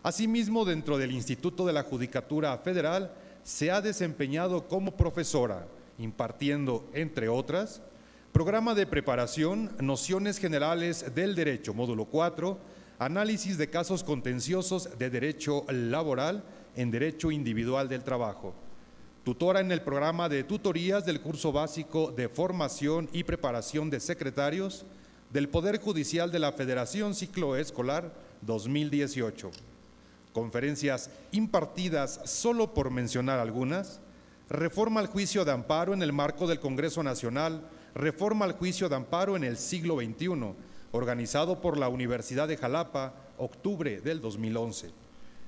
Asimismo, dentro del Instituto de la Judicatura Federal, se ha desempeñado como profesora, impartiendo, entre otras, programa de preparación, nociones generales del derecho, módulo 4, análisis de casos contenciosos de derecho laboral en derecho individual del trabajo. Tutora en el programa de tutorías del curso básico de formación y preparación de secretarios del Poder Judicial de la Federación, ciclo escolar 2018. Conferencias impartidas, solo por mencionar algunas: reforma al juicio de amparo en el marco del Congreso Nacional, reforma al juicio de amparo en el siglo XXI, organizado por la Universidad de Jalapa, octubre del 2011.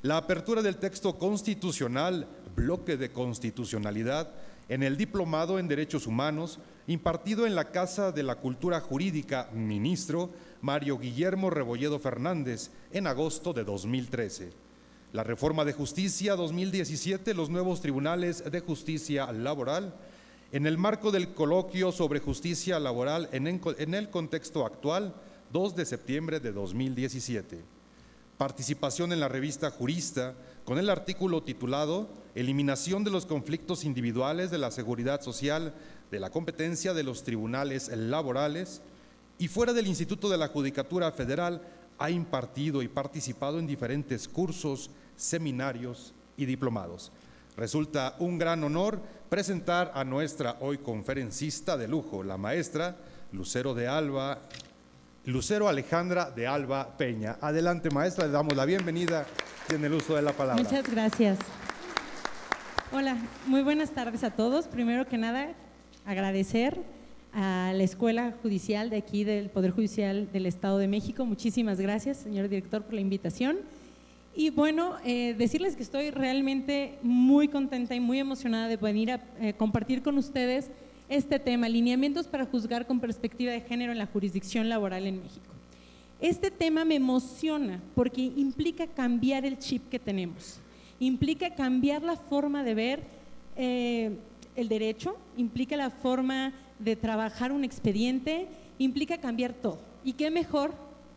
La apertura del texto constitucional, bloque de constitucionalidad, en el Diplomado en Derechos Humanos, impartido en la Casa de la Cultura Jurídica, ministro Mario Guillermo Rebolledo Fernández, en agosto de 2013. La reforma de justicia 2017, los nuevos tribunales de justicia laboral, en el marco del coloquio sobre justicia laboral en el contexto actual, 2 de septiembre de 2017. Participación en la revista Jurista con el artículo titulado Eliminación de los conflictos individuales de la seguridad social de la competencia de los tribunales laborales, y fuera del Instituto de la Judicatura Federal ha impartido y participado en diferentes cursos, seminarios y diplomados. Resulta un gran honor presentar a nuestra hoy conferencista de lujo, la maestra Lucero Alejandra de Alba Peña. Adelante, maestra, le damos la bienvenida en el uso de la palabra. Muchas gracias. Hola, muy buenas tardes a todos. Primero que nada, agradecer a la Escuela Judicial de aquí del Poder Judicial del Estado de México. Muchísimas gracias, señor director, por la invitación. Y bueno, decirles que estoy realmente muy contenta y muy emocionada de venir a compartir con ustedes este tema, lineamientos para juzgar con perspectiva de género en la jurisdicción laboral en México. Este tema me emociona porque implica cambiar el chip que tenemos, implica cambiar la forma de ver el derecho, implica la forma de trabajar un expediente, implica cambiar todo. Y qué mejor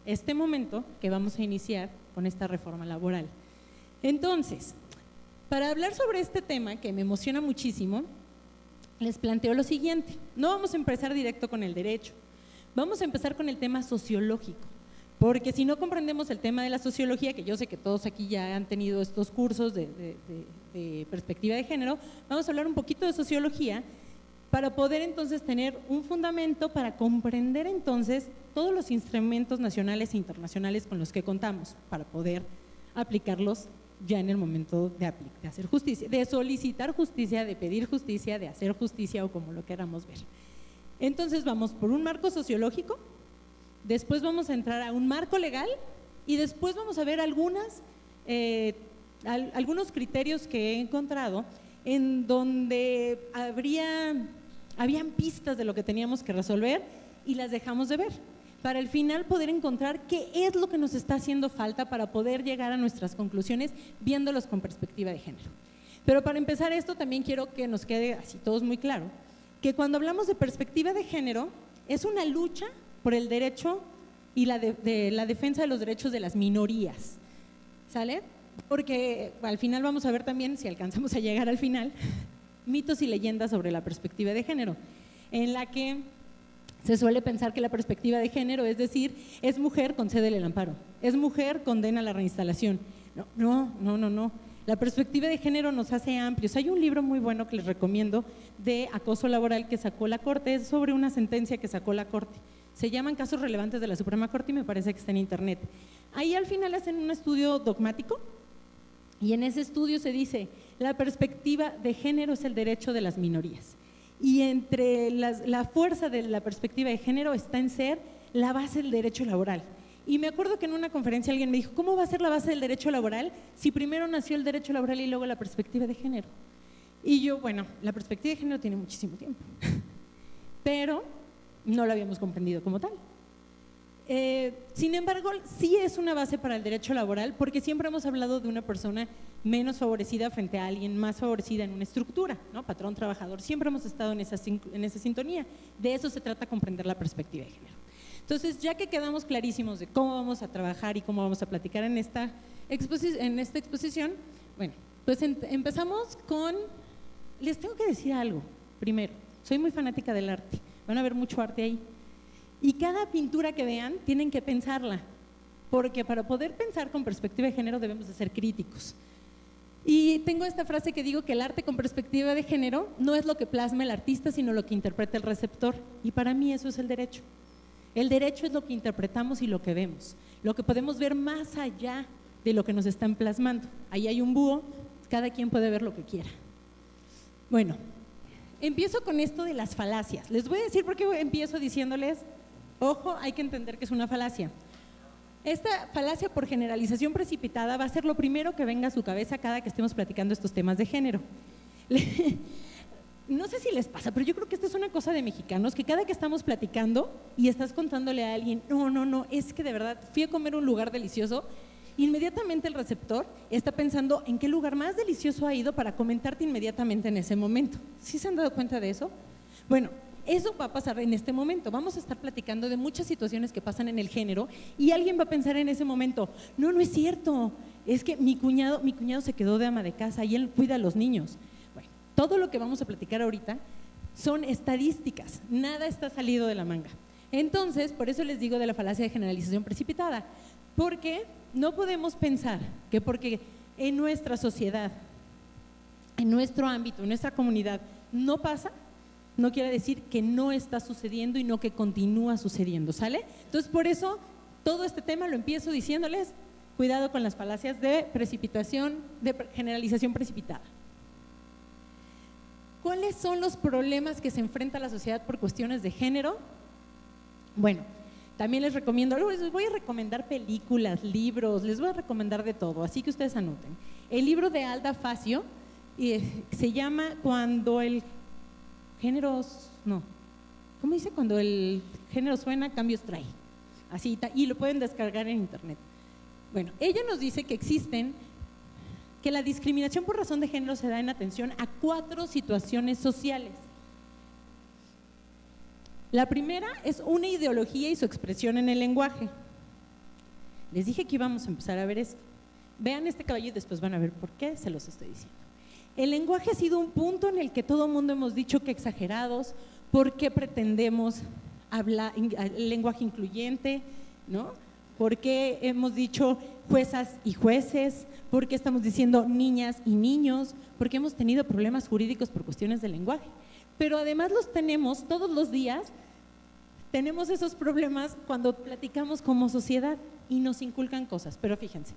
este momento que vamos a iniciar con esta reforma laboral. Entonces, para hablar sobre este tema que me emociona muchísimo, les planteo lo siguiente. No vamos a empezar directo con el derecho, vamos a empezar con el tema sociológico, porque si no comprendemos el tema de la sociología, que yo sé que todos aquí ya han tenido estos cursos de perspectiva de género, vamos a hablar un poquito de sociología para poder entonces tener un fundamento para comprender entonces todos los instrumentos nacionales e internacionales con los que contamos para poder aplicarlos ya en el momento de hacer justicia, de solicitar justicia, de pedir justicia, de hacer justicia o como lo queramos ver. Entonces vamos por un marco sociológico, después vamos a entrar a un marco legal y después vamos a ver algunos criterios que he encontrado en donde habían pistas de lo que teníamos que resolver y las dejamos de ver, para al final poder encontrar qué es lo que nos está haciendo falta para poder llegar a nuestras conclusiones viéndolos con perspectiva de género. Pero para empezar esto también quiero que nos quede así todos muy claro, que cuando hablamos de perspectiva de género es una lucha por el derecho y la defensa de los derechos de las minorías, ¿sale? Porque al final vamos a ver también, si alcanzamos a llegar al final, mitos y leyendas sobre la perspectiva de género, en la que se suele pensar que la perspectiva de género es decir, es mujer, concédele el amparo, es mujer, condena la reinstalación. No. La perspectiva de género nos hace amplios. Hay un libro muy bueno que les recomiendo de acoso laboral que sacó la Corte, es sobre una sentencia que sacó la Corte. Se llaman Casos Relevantes de la Suprema Corte y me parece que está en internet. Ahí al final hacen un estudio dogmático y en ese estudio se dice, la perspectiva de género es el derecho de las minorías. Y entre la fuerza de la perspectiva de género está en ser la base del derecho laboral. Y me acuerdo que en una conferencia alguien me dijo, ¿cómo va a ser la base del derecho laboral si primero nació el derecho laboral y luego la perspectiva de género? Y yo, bueno, la perspectiva de género tiene muchísimo tiempo, pero no lo habíamos comprendido como tal. Sin embargo, sí es una base para el derecho laboral porque siempre hemos hablado de una persona menos favorecida frente a alguien más favorecida en una estructura, ¿no? Patrón, trabajador, siempre hemos estado en esa sintonía. De eso se trata comprender la perspectiva de género. Entonces, ya que quedamos clarísimos de cómo vamos a trabajar y cómo vamos a platicar en esta exposición, bueno, pues empezamos con… Les tengo que decir algo, primero, soy muy fanática del arte, van a ver mucho arte ahí. Y cada pintura que vean tienen que pensarla, porque para poder pensar con perspectiva de género debemos de ser críticos. Y tengo esta frase que digo que el arte con perspectiva de género no es lo que plasma el artista, sino lo que interpreta el receptor. Y para mí eso es el derecho. El derecho es lo que interpretamos y lo que vemos, lo que podemos ver más allá de lo que nos están plasmando. Ahí hay un búho, cada quien puede ver lo que quiera. Bueno, empiezo con esto de las falacias. Les voy a decir por qué empiezo diciéndoles, ojo, hay que entender que es una falacia. Esta falacia por generalización precipitada va a ser lo primero que venga a su cabeza cada que estemos platicando estos temas de género. No sé si les pasa, pero yo creo que esta es una cosa de mexicanos, que cada que estamos platicando y estás contándole a alguien, no, es que de verdad fui a comer un lugar delicioso, inmediatamente el receptor está pensando en qué lugar más delicioso ha ido para comentarte inmediatamente en ese momento. ¿Sí se han dado cuenta de eso? Bueno, eso va a pasar en este momento. Vamos a estar platicando de muchas situaciones que pasan en el género y alguien va a pensar en ese momento, no es cierto, es que mi cuñado se quedó de ama de casa y él cuida a los niños. Bueno, todo lo que vamos a platicar ahorita son estadísticas, nada está salido de la manga. Entonces, por eso les digo de la falacia de generalización precipitada, porque no podemos pensar que porque en nuestra sociedad, en nuestro ámbito, en nuestra comunidad no pasa, no quiere decir que no está sucediendo y no que continúa sucediendo, ¿sale? Entonces, por eso, todo este tema lo empiezo diciéndoles, cuidado con las falacias de precipitación, de generalización precipitada. ¿Cuáles son los problemas que se enfrenta la sociedad por cuestiones de género? Bueno, también les recomiendo, les voy a recomendar películas, libros, les voy a recomendar de todo, así que ustedes anoten. El libro de Alda Facio se llama Cuando el género, no, ¿cómo dice? Cuando el género suena, cambios trae. Así, y lo pueden descargar en internet. Bueno, ella nos dice que la discriminación por razón de género se da en atención a 4 situaciones sociales. La primera es una ideología y su expresión en el lenguaje. Les dije que íbamos a empezar a ver esto. Vean este caballo y después van a ver por qué se los estoy diciendo. El lenguaje ha sido un punto en el que todo el mundo hemos dicho que exagerados, ¿por qué pretendemos hablar el lenguaje incluyente? ¿No? ¿Por qué hemos dicho juezas y jueces? ¿Por qué estamos diciendo niñas y niños? ¿Por qué hemos tenido problemas jurídicos por cuestiones de lenguaje? Pero además los tenemos todos los días, tenemos esos problemas cuando platicamos como sociedad y nos inculcan cosas, pero fíjense,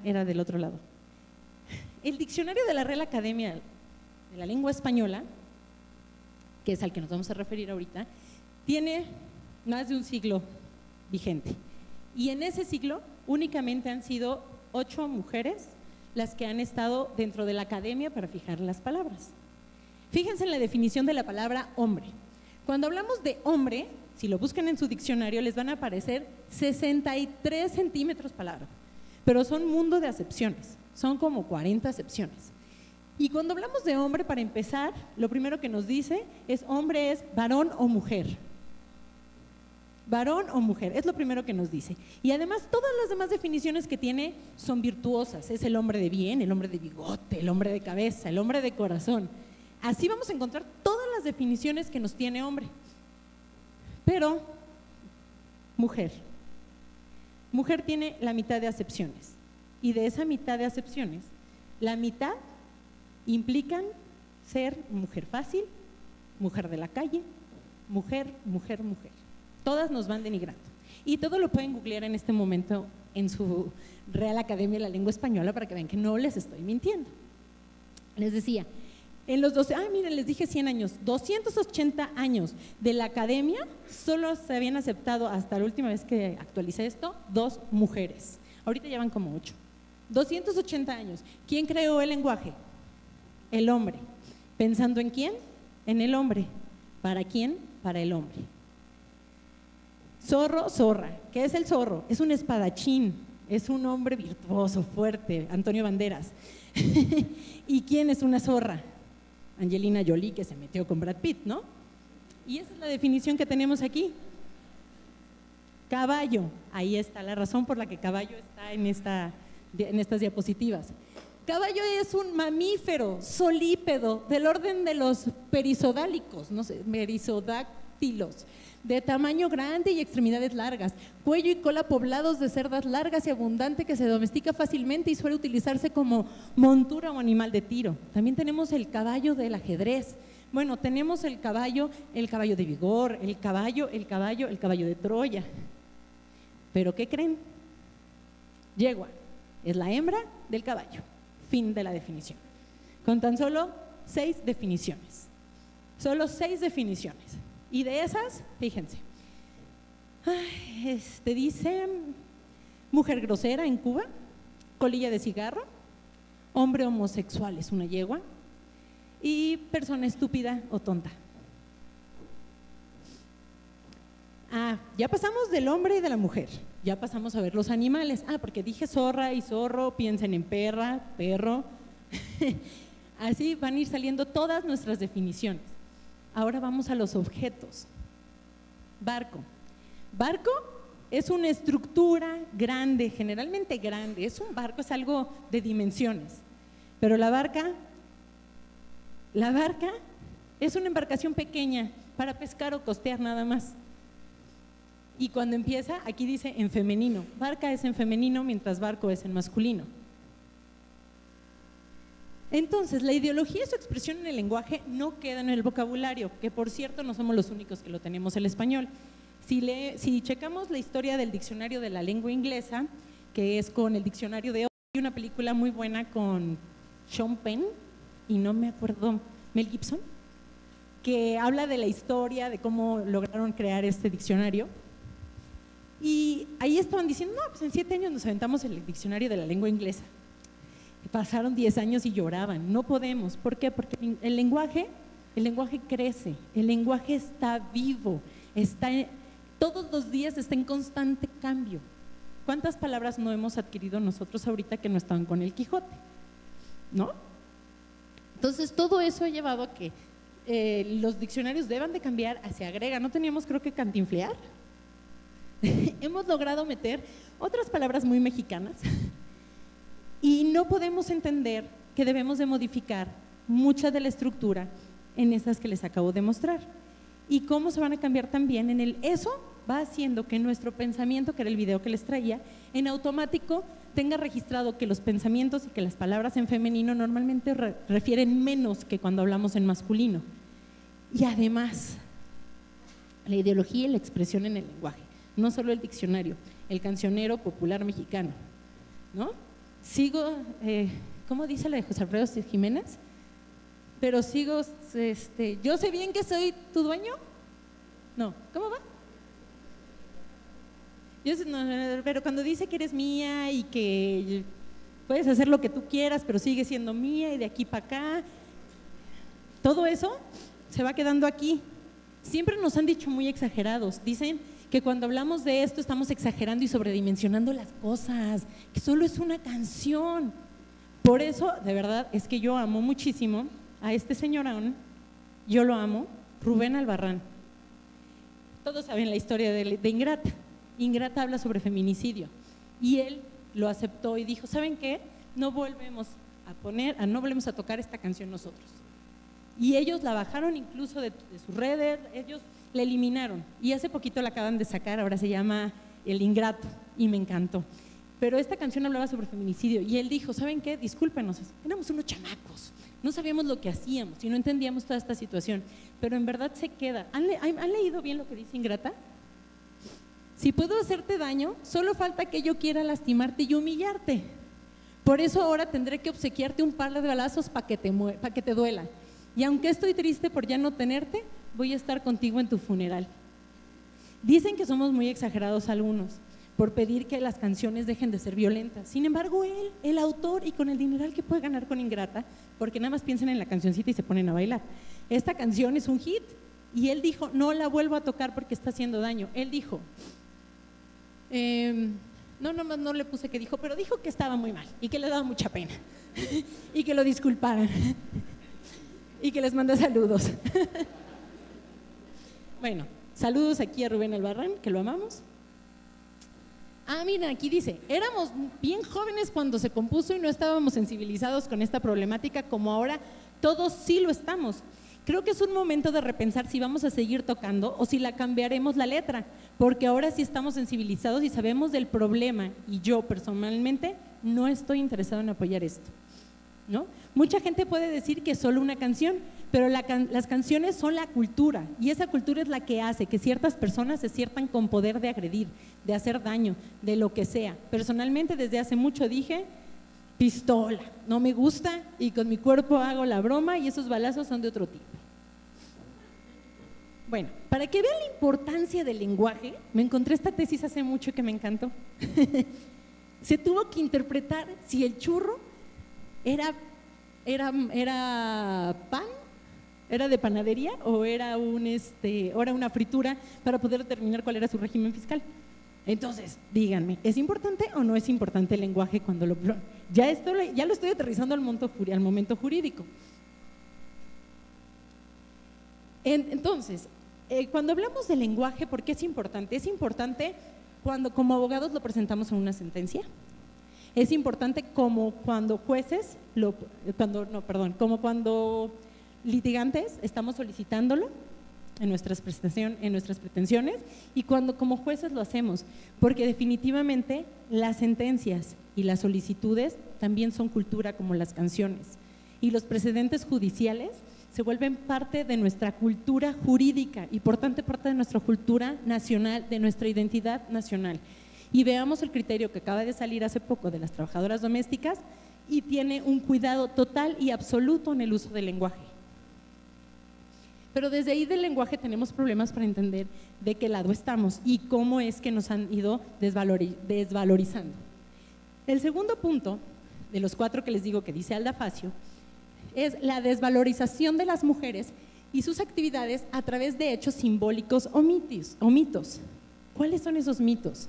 era del otro lado. El diccionario de la Real Academia de la Lengua Española, que es al que nos vamos a referir ahorita, tiene más de un siglo vigente y en ese siglo únicamente han sido 8 mujeres las que han estado dentro de la academia para fijar las palabras. Fíjense en la definición de la palabra hombre. Cuando hablamos de hombre, si lo buscan en su diccionario, les van a aparecer 63 centímetros palabra, pero son mundo de acepciones, son como 40 acepciones. Y cuando hablamos de hombre, para empezar, lo primero que nos dice es hombre es varón o mujer. Varón o mujer, es lo primero que nos dice. Y además todas las demás definiciones que tiene son virtuosas, es el hombre de bien, el hombre de bigote, el hombre de cabeza, el hombre de corazón. Así vamos a encontrar todas las definiciones que nos tiene hombre. Pero mujer tiene la mitad de acepciones y de esa mitad de acepciones, la mitad implican ser mujer fácil, mujer de la calle, mujer. Todas nos van denigrando y todo lo pueden googlear en este momento en su Real Academia de la Lengua Española para que vean que no les estoy mintiendo. Les decía, en los 12, miren, les dije 100 años, 280 años de la academia, solo se habían aceptado hasta la última vez que actualicé esto, 2 mujeres. Ahorita ya van como 8. 280 años. ¿Quién creó el lenguaje? El hombre. ¿Pensando en quién? En el hombre. ¿Para quién? Para el hombre. Zorro, zorra. ¿Qué es el zorro? Es un espadachín, es un hombre virtuoso, fuerte, Antonio Banderas. ¿Y quién es una zorra? Angelina Jolie, que se metió con Brad Pitt, ¿no? Y esa es la definición que tenemos aquí. Caballo, ahí está la razón por la que caballo está en estas diapositivas. Caballo es un mamífero solípedo del orden de los perisodálicos, no sé, perisodáctilos, de tamaño grande y extremidades largas, cuello y cola poblados de cerdas largas y abundante que se domestica fácilmente y suele utilizarse como montura o animal de tiro. También tenemos el caballo del ajedrez. Bueno, tenemos el caballo de vigor, el caballo de Troya. ¿Pero qué creen? Yegua es la hembra del caballo. Fin de la definición. Con tan solo 6 definiciones. Solo 6 definiciones. Y de esas, fíjense, dice mujer grosera en Cuba, colilla de cigarro, hombre homosexual es una yegua y persona estúpida o tonta. Ya pasamos del hombre y de la mujer, ya pasamos a ver los animales. Porque dije zorra y zorro, piensen en perra, perro. Así van a ir saliendo todas nuestras definiciones. Ahora vamos a los objetos. Barco. Barco es una estructura grande, generalmente grande. Es un barco, es algo de dimensiones. Pero la barca es una embarcación pequeña para pescar o costear nada más. Y cuando empieza, aquí dice en femenino. Barca es en femenino, mientras barco es en masculino. Entonces, la ideología y su expresión en el lenguaje no quedan en el vocabulario, que por cierto no somos los únicos que lo tenemos el español. Si checamos la historia del diccionario de la lengua inglesa, que es con el diccionario de hoy, hay una película muy buena con Sean Penn y no me acuerdo, Mel Gibson, que habla de la historia, de cómo lograron crear este diccionario. Y ahí estaban diciendo, no, pues en 7 años nos aventamos el diccionario de la lengua inglesa. Pasaron 10 años y lloraban, no podemos. ¿Por qué? Porque el lenguaje crece, el lenguaje está vivo, todos los días está en constante cambio. ¿Cuántas palabras no hemos adquirido nosotros ahorita que no estaban con el Quijote? ¿No? Entonces todo eso ha llevado a que los diccionarios deban de cambiar, se agrega, no teníamos creo que cantinflear. Hemos logrado meter otras palabras muy mexicanas y no podemos entender que debemos de modificar mucha de la estructura en esas que les acabo de mostrar. Y cómo se van a cambiar también eso va haciendo que nuestro pensamiento, que era el video que les traía, en automático tenga registrado que los pensamientos y que las palabras en femenino normalmente refieren menos que cuando hablamos en masculino. Y además, la ideología y la expresión en el lenguaje. No solo el diccionario, el cancionero popular mexicano, ¿no? Sigo, ¿cómo dice la de José Alfredo Jiménez? Pero sigo, yo sé bien que soy tu dueño. No, ¿cómo va? Pero cuando dice que eres mía y que puedes hacer lo que tú quieras, pero sigue siendo mía y de aquí para acá, todo eso se va quedando aquí. Siempre nos han dicho muy exagerados, dicen que cuando hablamos de esto estamos exagerando y sobredimensionando las cosas, que solo es una canción. Por eso, de verdad, es que yo amo muchísimo a este señorón, yo lo amo, Rubén Albarrán. Todos saben la historia de Ingrata. Ingrata habla sobre feminicidio y él lo aceptó y dijo, ¿saben qué? No volvemos a tocar esta canción nosotros. Y ellos la bajaron incluso de sus redes, ellos la eliminaron y hace poquito la acaban de sacar, ahora se llama El Ingrato y me encantó. Pero esta canción hablaba sobre feminicidio y él dijo, ¿saben qué? Discúlpenos, éramos unos chamacos, no sabíamos lo que hacíamos y no entendíamos toda esta situación, pero en verdad se queda. ¿Han leído bien lo que dice Ingrata? Si puedo hacerte daño, solo falta que yo quiera lastimarte y humillarte. Por eso ahora tendré que obsequiarte un par de balazos para que te duela. Y aunque estoy triste por ya no tenerte, voy a estar contigo en tu funeral. Dicen que somos muy exagerados algunos por pedir que las canciones dejen de ser violentas. Sin embargo, él, el autor, y con el dineral que puede ganar con Ingrata, porque nada más piensan en la cancioncita y se ponen a bailar. Esta canción es un hit y él dijo, no la vuelvo a tocar porque está haciendo daño. Él dijo, no le puse que dijo, pero dijo que estaba muy mal y que le daba mucha pena y que lo disculparan y que les manda saludos. Bueno, saludos aquí a Rubén Albarrán, que lo amamos. Ah, mira, aquí dice, éramos bien jóvenes cuando se compuso y no estábamos sensibilizados con esta problemática como ahora todos sí lo estamos. Creo que es un momento de repensar si vamos a seguir tocando o si la cambiaremos la letra, porque ahora sí estamos sensibilizados y sabemos del problema y yo personalmente no estoy interesado en apoyar esto, ¿no? Mucha gente puede decir que es solo una canción, pero las canciones son la cultura y esa cultura es la que hace que ciertas personas se sientan con poder de agredir, de hacer daño, de lo que sea. Personalmente desde hace mucho dije, pistola, no me gusta y con mi cuerpo hago la broma y esos balazos son de otro tipo. Bueno, para que vean la importancia del lenguaje, me encontré esta tesis hace mucho que me encantó. Se tuvo que interpretar si el churro era pan, era de panadería o era una fritura para poder determinar cuál era su régimen fiscal. Entonces, díganme, ¿es importante o no es importante el lenguaje cuando ya lo estoy aterrizando al momento jurídico? Entonces, cuando hablamos de lenguaje, ¿por qué es importante? Es importante cuando como abogados lo presentamos en una sentencia. Es importante como cuando jueces, como cuando litigantes estamos solicitándolo en nuestras pretensiones y cuando como jueces lo hacemos, porque definitivamente las sentencias y las solicitudes también son cultura como las canciones y los precedentes judiciales se vuelven parte de nuestra cultura jurídica y por tanto parte de nuestra cultura nacional, de nuestra identidad nacional. Y veamos el criterio que acaba de salir hace poco de las trabajadoras domésticas y tiene un cuidado total y absoluto en el uso del lenguaje. Pero desde ahí del lenguaje tenemos problemas para entender de qué lado estamos y cómo es que nos han ido desvalorizando. El segundo punto, de los 4 que les digo que dice Alda Facio, es la desvalorización de las mujeres y sus actividades a través de hechos simbólicos o mitos. ¿Cuáles son esos mitos?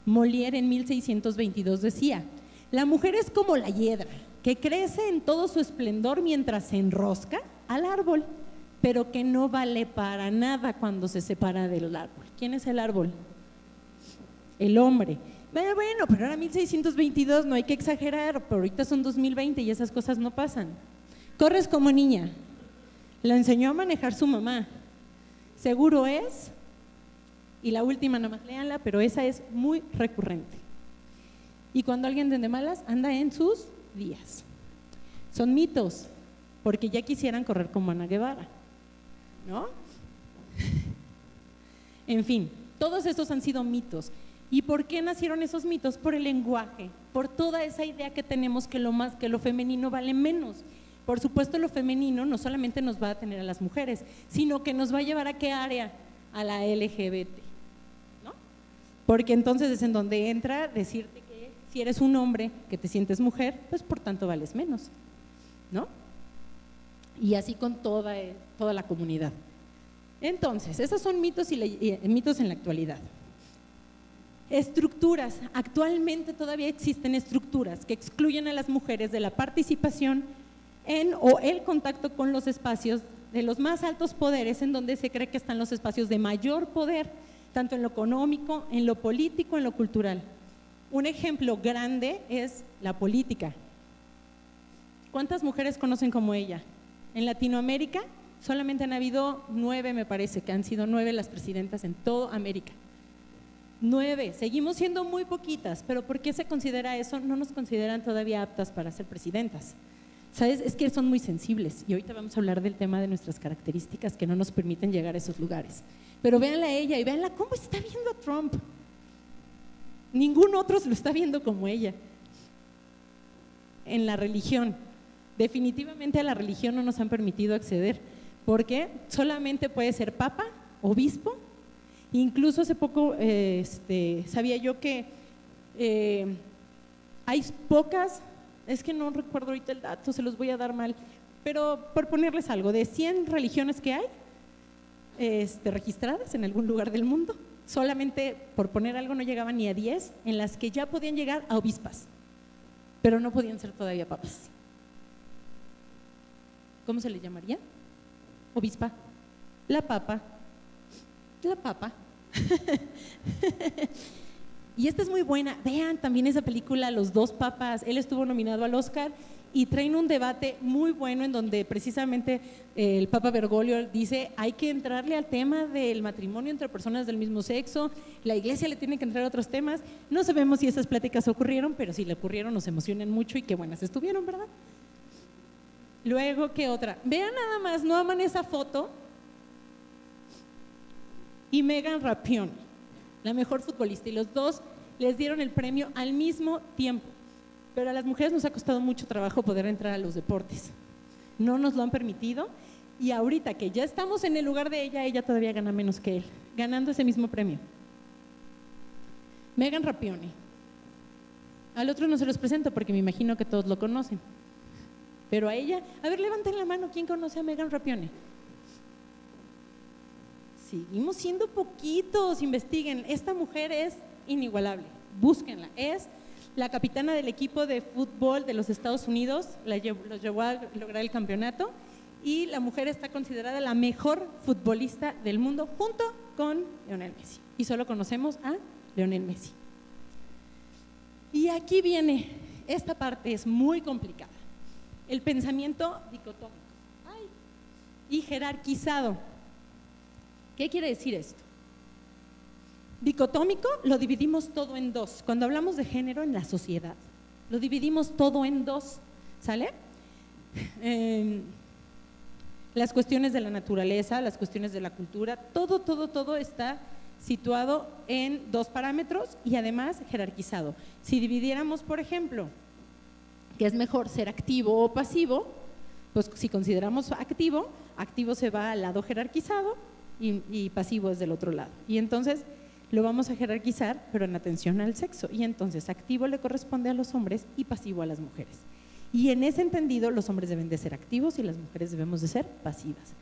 Molière en 1622 decía, la mujer es como la hiedra, que crece en todo su esplendor mientras se enrosca al árbol, pero que no vale para nada cuando se separa del árbol. ¿Quién es el árbol? El hombre. Bueno, pero era 1622, no hay que exagerar, pero ahorita son 2020 y esas cosas no pasan. Corres como niña, la enseñó a manejar su mamá, seguro es, y la última nomás léanla, pero esa es muy recurrente. Y cuando alguien de malas anda en sus días. Son mitos, porque ya quisieran correr como Ana Guevara, ¿no? En fin, todos estos han sido mitos. ¿Y por qué nacieron esos mitos? Por el lenguaje, por toda esa idea que tenemos que lo femenino vale menos. Por supuesto, lo femenino no solamente nos va a tener a las mujeres, sino que nos va a llevar a qué área, a la LGBT, ¿no? Porque entonces es en donde entra decirte que si eres un hombre que te sientes mujer, pues por tanto vales menos, ¿no? Y así con toda la comunidad. Entonces, esos son mitos mitos en la actualidad. Estructuras, actualmente todavía existen estructuras que excluyen a las mujeres de la participación en o el contacto con los espacios de los más altos poderes, en donde se cree que están los espacios de mayor poder, tanto en lo económico, en lo político, en lo cultural. Un ejemplo grande es la política. ¿Cuántas mujeres conocen como ella? En Latinoamérica solamente han habido 9, me parece, que han sido 9 las presidentas en toda América. 9, seguimos siendo muy poquitas, pero ¿por qué se considera eso? No nos consideran todavía aptas para ser presidentas. ¿Sabes? Es que son muy sensibles y ahorita vamos a hablar del tema de nuestras características que no nos permiten llegar a esos lugares. Pero véanla a ella y véanla cómo está viendo a Trump. Ningún otro se lo está viendo como ella. En la religión, definitivamente a la religión no nos han permitido acceder, porque solamente puede ser papa, obispo. Incluso hace poco sabía yo que hay pocas, es que no recuerdo ahorita el dato, se los voy a dar mal, pero por ponerles algo, de 100 religiones que hay registradas en algún lugar del mundo, solamente por poner algo no llegaban ni a 10 en las que ya podían llegar a obispas, pero no podían ser todavía papas. ¿Cómo se le llamaría? Obispa, la papa. Y esta es muy buena. Vean también esa película, Los dos papas. Él estuvo nominado al Oscar y traen un debate muy bueno en donde precisamente el Papa Bergoglio dice hay que entrarle al tema del matrimonio entre personas del mismo sexo, la iglesia le tiene que entrar a otros temas. No sabemos si esas pláticas ocurrieron, pero si le ocurrieron nos emocionan mucho y qué buenas estuvieron, ¿verdad? Luego, ¿qué otra? Vean nada más, no aman esa foto. Y Megan Rapinoe, la mejor futbolista, y los dos les dieron el premio al mismo tiempo. Pero a las mujeres nos ha costado mucho trabajo poder entrar a los deportes. No nos lo han permitido y ahorita que ya estamos en el lugar de ella, ella todavía gana menos que él, ganando ese mismo premio. Megan Rapinoe. Al otro no se los presento porque me imagino que todos lo conocen. Pero a ella, a ver, levanten la mano, ¿quién conoce a Megan Rapinoe? Seguimos siendo poquitos, investiguen. Esta mujer es inigualable, búsquenla. Es la capitana del equipo de fútbol de los Estados Unidos, los llevó a lograr el campeonato y la mujer está considerada la mejor futbolista del mundo junto con Lionel Messi. Y solo conocemos a Lionel Messi. Y aquí viene, esta parte es muy complicada, el pensamiento dicotómico y jerarquizado. ¿Qué quiere decir esto? Dicotómico lo dividimos todo en dos. Cuando hablamos de género en la sociedad, lo dividimos todo en dos, ¿sale? Las cuestiones de la naturaleza, las cuestiones de la cultura, todo está situado en dos parámetros y además jerarquizado. Si dividiéramos, por ejemplo, que es mejor ser activo o pasivo, pues si consideramos activo, activo se va al lado jerarquizado y pasivo es del otro lado. Y entonces lo vamos a jerarquizar, pero en atención al sexo. Y entonces activo le corresponde a los hombres y pasivo a las mujeres. Y en ese entendido los hombres deben de ser activos y las mujeres debemos de ser pasivas.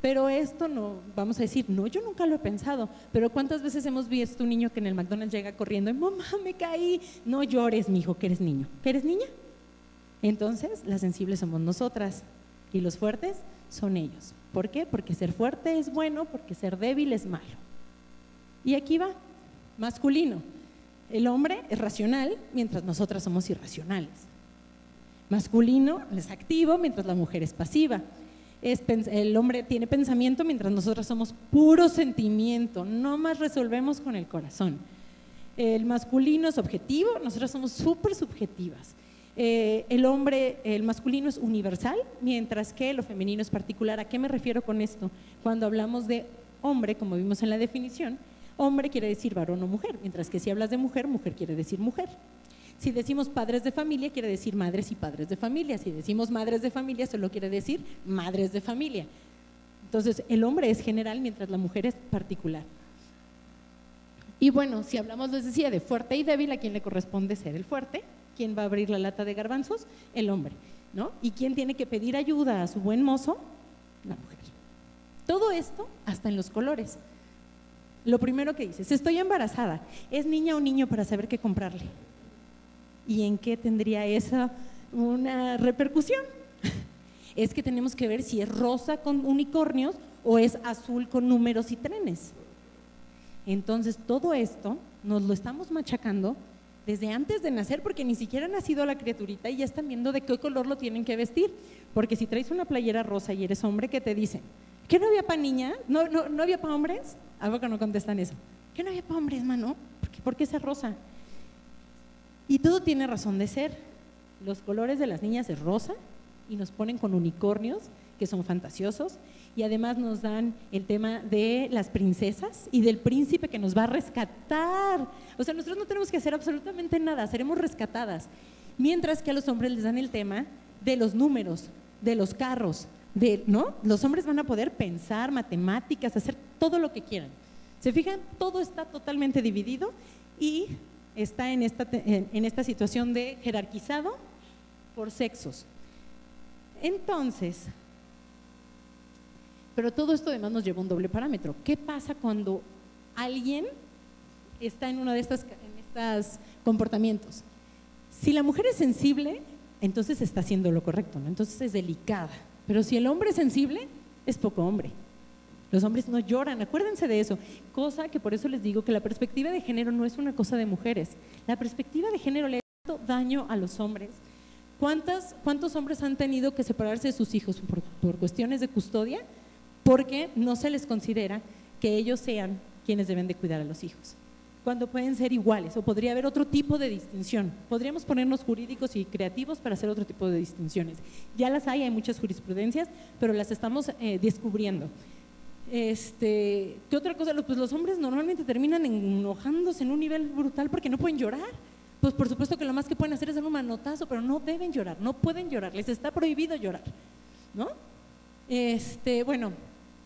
Pero esto no, vamos a decir, no, yo nunca lo he pensado, pero ¿cuántas veces hemos visto un niño que en el McDonald's llega corriendo y mamá, me caí? No llores, mijo, que eres niño. ¿Que eres niña? Entonces, las sensibles somos nosotras y los fuertes son ellos. ¿Por qué? Porque ser fuerte es bueno, porque ser débil es malo. Y aquí va, masculino. El hombre es racional, mientras nosotras somos irracionales. Masculino es activo, mientras la mujer es pasiva. El hombre tiene pensamiento, mientras nosotras somos puro sentimiento, no más resolvemos con el corazón. El masculino es objetivo, nosotras somos súper subjetivas. El masculino es universal, mientras que lo femenino es particular. ¿A qué me refiero con esto? Cuando hablamos de hombre, como vimos en la definición, hombre quiere decir varón o mujer, mientras que si hablas de mujer, mujer quiere decir mujer. Si decimos padres de familia, quiere decir madres y padres de familia. Si decimos madres de familia, solo quiere decir madres de familia. Entonces, el hombre es general, mientras la mujer es particular. Y bueno, si hablamos, les decía, de fuerte y débil, ¿a quién le corresponde ser el fuerte? ¿Quién va a abrir la lata de garbanzos? El hombre, ¿no? ¿Y quién tiene que pedir ayuda a su buen mozo? La mujer. Todo esto hasta en los colores. Lo primero que dices, estoy embarazada, ¿es niña o niño para saber qué comprarle? ¿Y en qué tendría esa una repercusión? Es que tenemos que ver si es rosa con unicornios o es azul con números y trenes. Entonces todo esto nos lo estamos machacando desde antes de nacer, porque ni siquiera ha nacido la criaturita y ya están viendo de qué color lo tienen que vestir. Porque si traes una playera rosa y eres hombre, ¿qué te dicen? ¿Que no había para niña? ¿No había para hombres? ¿A poco no contestan eso? ¿Que no había para hombres, mano? ¿Por qué esa rosa? Y todo tiene razón de ser. Los colores de las niñas es rosa y nos ponen con unicornios que son fantasiosos, y además nos dan el tema de las princesas y del príncipe que nos va a rescatar. O sea, nosotros no tenemos que hacer absolutamente nada, seremos rescatadas. Mientras que a los hombres les dan el tema de los números, de los carros, ¿no? Los hombres van a poder pensar, matemáticas, hacer todo lo que quieran. ¿Se fijan? Todo está totalmente dividido y está en esta situación de jerarquizado por sexos. Entonces, pero todo esto además nos lleva a un doble parámetro. ¿Qué pasa cuando alguien está en uno de estos comportamientos? Si la mujer es sensible, entonces está haciendo lo correcto, ¿no? Entonces es delicada. Pero si el hombre es sensible, es poco hombre. Los hombres no lloran, acuérdense de eso. Cosa que por eso les digo que la perspectiva de género no es una cosa de mujeres. La perspectiva de género le ha hecho daño a los hombres. ¿Cuántos hombres han tenido que separarse de sus hijos por cuestiones de custodia? Porque no se les considera que ellos sean quienes deben de cuidar a los hijos, cuando pueden ser iguales, o podría haber otro tipo de distinción. Podríamos ponernos jurídicos y creativos para hacer otro tipo de distinciones. Ya las hay muchas jurisprudencias, pero las estamos descubriendo. ¿Qué otra cosa? Pues los hombres normalmente terminan enojándose en un nivel brutal porque no pueden llorar. Pues por supuesto que lo más que pueden hacer es dar un manotazo, pero no deben llorar, no pueden llorar, les está prohibido llorar, ¿no? Bueno,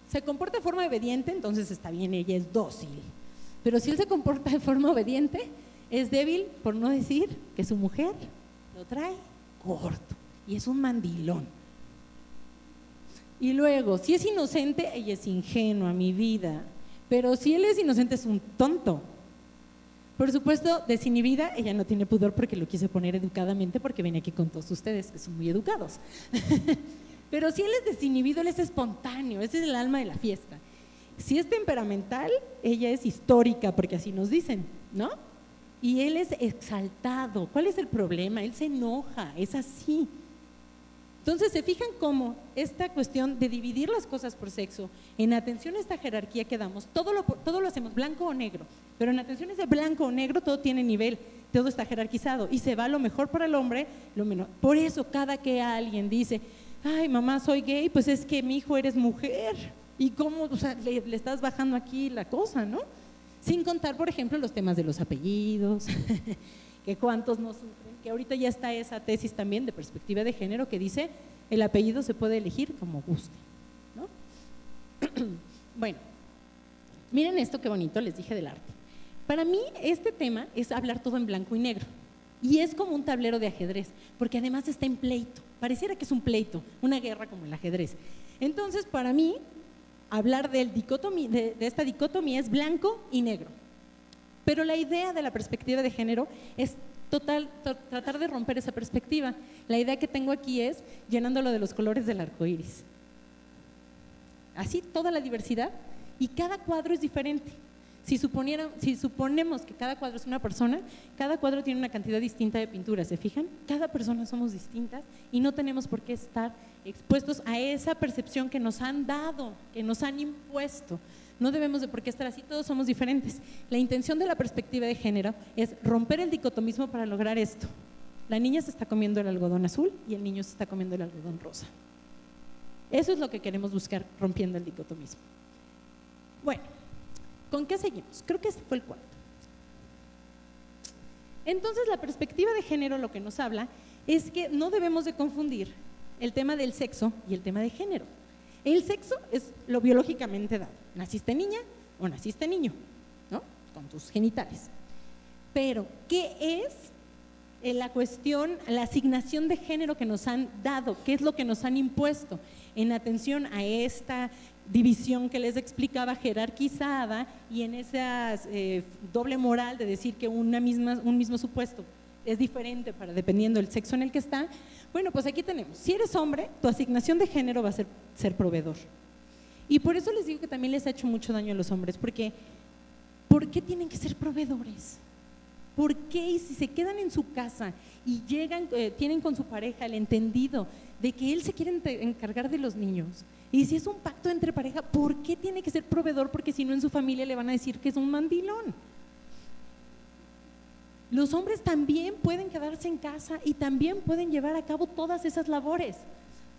se comporta de forma obediente, entonces está bien, ella es dócil. Pero si él se comporta de forma obediente, es débil, por no decir que su mujer lo trae corto y es un mandilón. Y luego, si es inocente, ella es ingenua, mi vida. Pero si él es inocente, es un tonto. Por supuesto, desinhibida, ella no tiene pudor porque lo quise poner educadamente porque viene aquí con todos ustedes que son muy educados. Pero si él es desinhibido, él es espontáneo, ese es el alma de la fiesta. Si es temperamental, ella es histórica, porque así nos dicen, ¿no? Y él es exaltado. ¿Cuál es el problema? Él se enoja, es así. Entonces, ¿se fijan cómo esta cuestión de dividir las cosas por sexo, en atención a esta jerarquía que damos, todo lo hacemos blanco o negro, pero en atención a ese blanco o negro todo tiene nivel, todo está jerarquizado y se va lo mejor para el hombre, lo menor. Por eso cada que alguien dice, ay mamá soy gay, pues es que mi hijo eres mujer y cómo, o sea, le estás bajando aquí la cosa, ¿no? Sin contar, por ejemplo, los temas de los apellidos, que cuántos no sufren, que ahorita ya está esa tesis también de perspectiva de género que dice el apellido se puede elegir como guste, ¿no? Bueno, miren esto qué bonito les dije del arte. Para mí este tema es hablar todo en blanco y negro y es como un tablero de ajedrez, porque además está en pleito, pareciera que es un pleito, una guerra como el ajedrez. Entonces para mí hablar de esta dicotomía es blanco y negro, pero la idea de la perspectiva de género es tratar de romper esa perspectiva. La idea que tengo aquí es llenándolo de los colores del arco iris. Así toda la diversidad y cada cuadro es diferente. Si suponemos que cada cuadro es una persona, cada cuadro tiene una cantidad distinta de pinturas, ¿se fijan? Cada persona somos distintas y no tenemos por qué estar expuestos a esa percepción que nos han dado, que nos han impuesto. No debemos de por qué estar así, todos somos diferentes. La intención de la perspectiva de género es romper el dicotomismo para lograr esto. La niña se está comiendo el algodón azul y el niño se está comiendo el algodón rosa. Eso es lo que queremos buscar rompiendo el dicotomismo. Bueno, ¿con qué seguimos? Creo que este fue el cuarto. Entonces, la perspectiva de género lo que nos habla es que no debemos de confundir el tema del sexo y el tema de género. El sexo es lo biológicamente dado. Naciste niña o naciste niño, ¿no? Con tus genitales. Pero, ¿qué es la cuestión, la asignación de género que nos han dado? ¿Qué es lo que nos han impuesto en atención a esta división que les explicaba, jerarquizada, y en esa doble moral de decir que un mismo supuesto es diferente dependiendo del sexo en el que está? Bueno, pues aquí tenemos, si eres hombre, tu asignación de género va a ser proveedor. Y por eso les digo que también les ha hecho mucho daño a los hombres, porque ¿por qué tienen que ser proveedores? ¿Por qué? Y si se quedan en su casa y tienen con su pareja el entendido de que él se quiere encargar de los niños, y si es un pacto entre pareja, ¿por qué tiene que ser proveedor? Porque si no, en su familia le van a decir que es un mandilón. Los hombres también pueden quedarse en casa y también pueden llevar a cabo todas esas labores,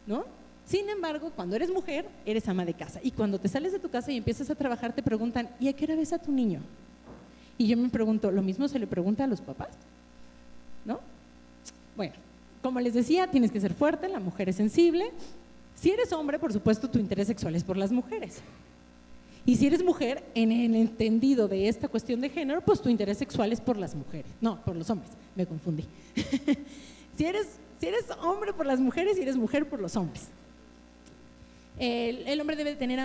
¿no? Sin embargo, cuando eres mujer, eres ama de casa, y cuando te sales de tu casa y empiezas a trabajar, te preguntan, ¿y a qué hora ves a tu niño? Y yo me pregunto, ¿lo mismo se le pregunta a los papás? ¿No? Bueno, como les decía, tienes que ser fuerte, la mujer es sensible. Si eres hombre, por supuesto, tu interés sexual es por las mujeres. Y si eres mujer, en el entendido de esta cuestión de género, pues tu interés sexual es por las mujeres. No, por los hombres, me confundí. Si eres hombre por las mujeres y eres mujer por los hombres. El hombre debe tener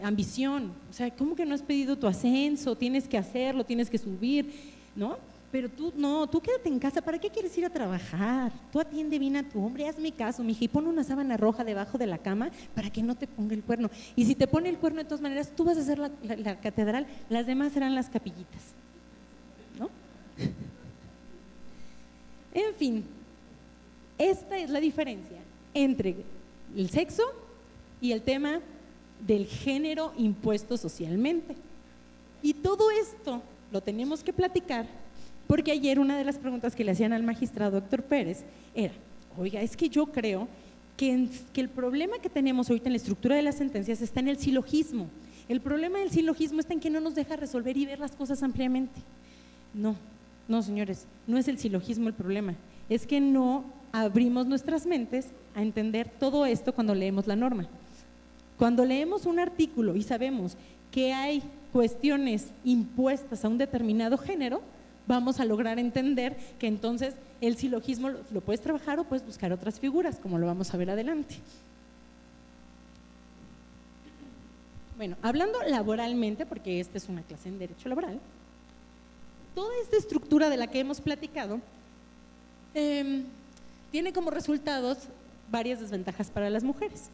ambición. O sea, ¿cómo que no has pedido tu ascenso? Tienes que hacerlo, tienes que subir, ¿no? pero tú no, tú quédate en casa, ¿para qué quieres ir a trabajar? Tú atiende bien a tu hombre, hazme caso, mija, y pon una sábana roja debajo de la cama para que no te ponga el cuerno. Y si te pone el cuerno, de todas maneras, tú vas a hacer la catedral, las demás serán las capillitas, ¿no? En fin, esta es la diferencia entre el sexo y el tema del género impuesto socialmente. Y todo esto lo tenemos que platicar porque ayer una de las preguntas que le hacían al magistrado Héctor Pérez era, oiga, es que yo creo que el problema que tenemos ahorita en la estructura de las sentencias está en el silogismo. El problema del silogismo está en que no nos deja resolver y ver las cosas ampliamente. No, señores, no es el silogismo el problema, es que no abrimos nuestras mentes a entender todo esto cuando leemos la norma. Cuando leemos un artículo y sabemos que hay cuestiones impuestas a un determinado género, vamos a lograr entender que entonces el silogismo lo puedes trabajar o puedes buscar otras figuras, como lo vamos a ver adelante. Bueno, hablando laboralmente, porque esta es una clase en Derecho Laboral, toda esta estructura de la que hemos platicado tiene como resultados varias desventajas para las mujeres.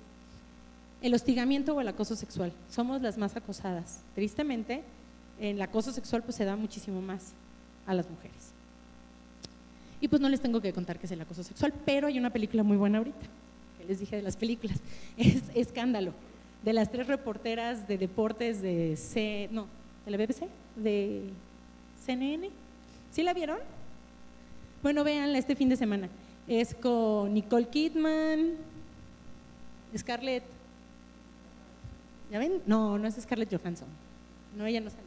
El hostigamiento o el acoso sexual, somos las más acosadas. Tristemente, el acoso sexual pues se da muchísimo más a las mujeres. Y pues no les tengo que contar qué es el acoso sexual, pero hay una película muy buena ahorita, que les dije de las películas, es Escándalo, de las 3 reporteras de deportes de la BBC, de CNN. ¿Sí la vieron? Bueno, véanla este fin de semana. Es con Nicole Kidman, Scarlett. ¿Ya ven? No es Scarlett Johansson. No, ella no sale.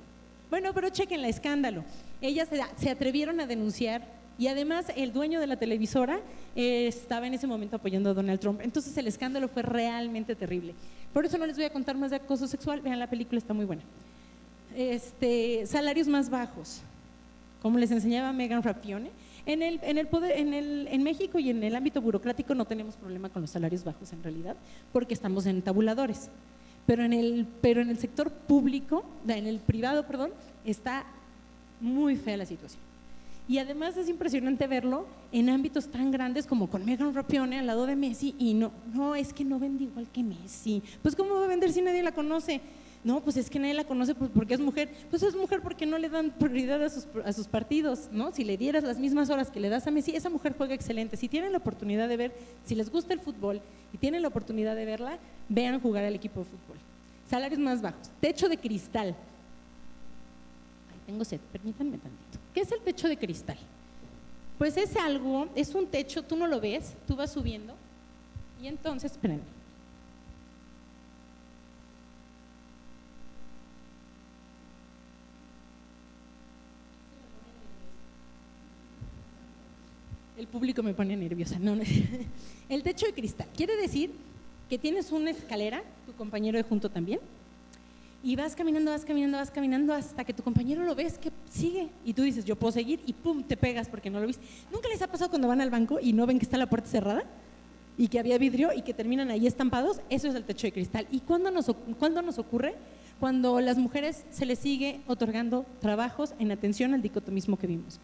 Bueno, pero chequen la Escándalo. Ellas se atrevieron a denunciar y además el dueño de la televisora estaba en ese momento apoyando a Donald Trump. Entonces el escándalo fue realmente terrible. Por eso no les voy a contar más de acoso sexual. Vean, la película está muy buena. Salarios más bajos, como les enseñaba Megan Rapinoe. En México y en el ámbito burocrático no tenemos problema con los salarios bajos en realidad, porque estamos en tabuladores. Pero en el sector público, en el privado, perdón, está muy fea la situación. Y además es impresionante verlo en ámbitos tan grandes como con Megan Rapinoe al lado de Messi y no, es que no vende igual que Messi. Pues ¿cómo va a vender si nadie la conoce? No, pues es que nadie la conoce porque es mujer. Pues es mujer porque no le dan prioridad a sus partidos, ¿no? Si le dieras las mismas horas que le das a Messi, esa mujer juega excelente. Si tienen la oportunidad de ver, si les gusta el fútbol y tienen la oportunidad de verla, vean jugar al equipo de fútbol. Salarios más bajos, techo de cristal. Ay, tengo sed, permítanme tantito. ¿Qué es el techo de cristal? Pues es un techo, tú no lo ves, tú vas subiendo y entonces, espérenme. El público me pone nerviosa. No. El techo de cristal quiere decir que tienes una escalera, tu compañero de junto también, y vas caminando hasta que tu compañero lo ves que sigue y tú dices, yo puedo seguir, y pum, te pegas porque no lo viste. ¿Nunca les ha pasado cuando van al banco y no ven que está la puerta cerrada y que había vidrio y que terminan ahí estampados? Eso es el techo de cristal. ¿Y cuándo nos ocurre? Cuando a las mujeres se les sigue otorgando trabajos en atención al dicotomismo que vimos.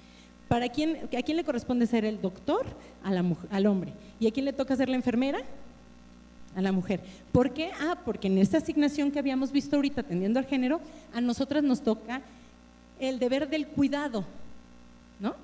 ¿A quién le corresponde ser el doctor? Al hombre. ¿Y a quién le toca ser la enfermera? A la mujer. ¿Por qué? Porque en esta asignación que habíamos visto ahorita atendiendo al género, a nosotras nos toca el deber del cuidado, ¿no?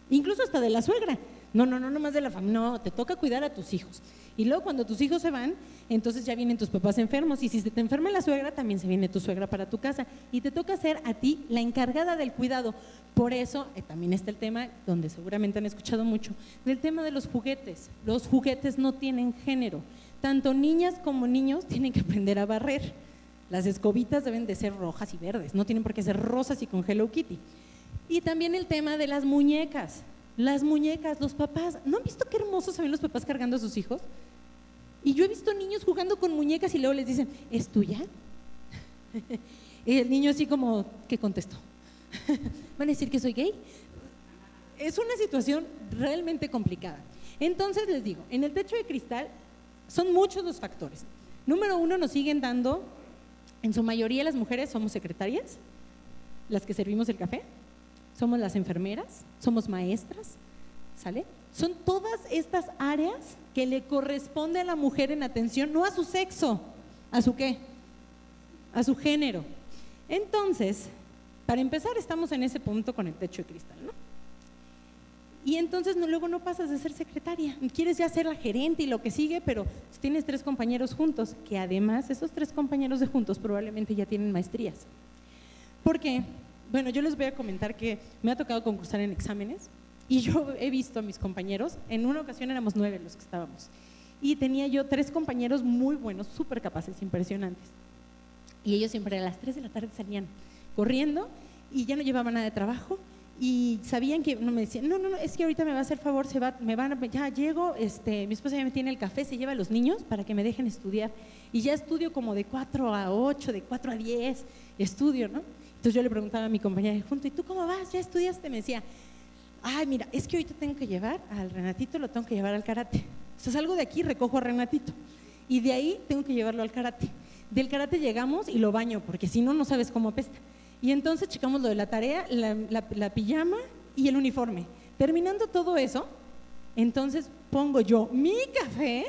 Incluso hasta de la suegra. No más de la familia. No, te toca cuidar a tus hijos. Y luego cuando tus hijos se van, entonces ya vienen tus papás enfermos. Y si se te enferma la suegra, también se viene tu suegra para tu casa. Y te toca ser a ti la encargada del cuidado. Por eso también está el tema, donde seguramente han escuchado mucho, del tema de los juguetes. Los juguetes no tienen género. Tanto niñas como niños tienen que aprender a barrer. Las escobitas deben de ser rojas y verdes, no tienen por qué ser rosas y con Hello Kitty. Y también el tema de las muñecas. Las muñecas, los papás, ¿no han visto qué hermosos se ven los papás cargando a sus hijos? Y yo he visto niños jugando con muñecas y luego les dicen, ¿es tuya? Y el niño así como, ¿qué contestó? ¿Van a decir que soy gay? Es una situación realmente complicada. Entonces les digo, en el techo de cristal son muchos los factores. Número 1, nos siguen dando, en su mayoría las mujeres somos secretarias, las que servimos el café, somos las enfermeras, somos maestras, ¿sale? Son todas estas áreas que le corresponde a la mujer en atención, no a su sexo, ¿a su qué? A su género. Entonces, para empezar, estamos en ese punto con el techo de cristal, ¿no? Y entonces luego no pasas de ser secretaria, quieres ya ser la gerente y lo que sigue, pero tienes 3 compañeros juntos, que además esos 3 compañeros de juntos probablemente ya tienen maestrías. ¿Por qué? Bueno, yo les voy a comentar que me ha tocado concursar en exámenes y yo he visto a mis compañeros, en una ocasión éramos 9 los que estábamos, y tenía yo 3 compañeros muy buenos, súper capaces, impresionantes, y ellos siempre a las 3 de la tarde salían corriendo y ya no llevaban nada de trabajo. Y sabían que, no me decían, no, es que ahorita me va a hacer favor, ya llego, mi esposa ya me tiene el café, se lleva a los niños para que me dejen estudiar. Y ya estudio como de 4 a 8, de 4 a 10, estudio, ¿no? Entonces yo le preguntaba a mi compañera junto, ¿y tú cómo vas? ¿Ya estudiaste? Me decía, ay, mira, es que ahorita tengo que llevar al Renatito, lo tengo que llevar al karate. O sea, salgo de aquí, recojo a Renatito. Y de ahí tengo que llevarlo al karate. Del karate llegamos y lo baño, porque si no, no sabes cómo apesta. Y entonces checamos lo de la tarea, la pijama y el uniforme. Terminando todo eso, entonces pongo yo mi café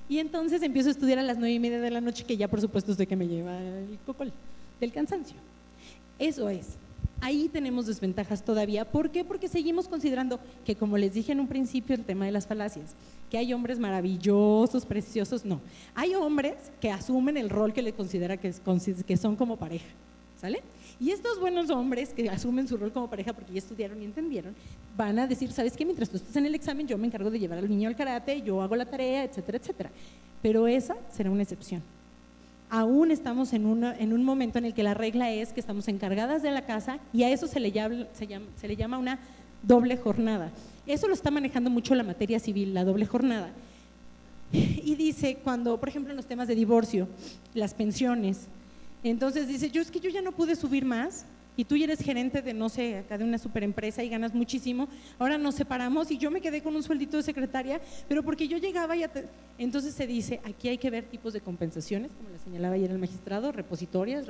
y entonces empiezo a estudiar a las 9:30 de la noche, que ya por supuesto es de que me lleva el cocol del cansancio. Eso es. Ahí tenemos desventajas todavía. ¿Por qué? Porque seguimos considerando que, como les dije en un principio, el tema de las falacias, que hay hombres maravillosos, preciosos, no. Hay hombres que asumen el rol que le considera que son como pareja, ¿sale? Y estos buenos hombres que asumen su rol como pareja porque ya estudiaron y entendieron, van a decir, ¿sabes qué? Mientras tú estás en el examen, yo me encargo de llevar al niño al karate, yo hago la tarea, etcétera, etcétera. Pero esa será una excepción. Aún estamos en un momento en el que la regla es que estamos encargadas de la casa y a eso se le llama una doble jornada. Eso lo está manejando mucho la materia civil, la doble jornada. Y dice, cuando, por ejemplo, en los temas de divorcio, las pensiones, entonces dice, es que yo ya no pude subir más y tú ya eres gerente de, no sé, acá de una superempresa y ganas muchísimo, ahora nos separamos y yo me quedé con un sueldito de secretaria, pero porque yo llegaba y entonces se dice, aquí hay que ver tipos de compensaciones, como le señalaba ayer el magistrado, repositorias,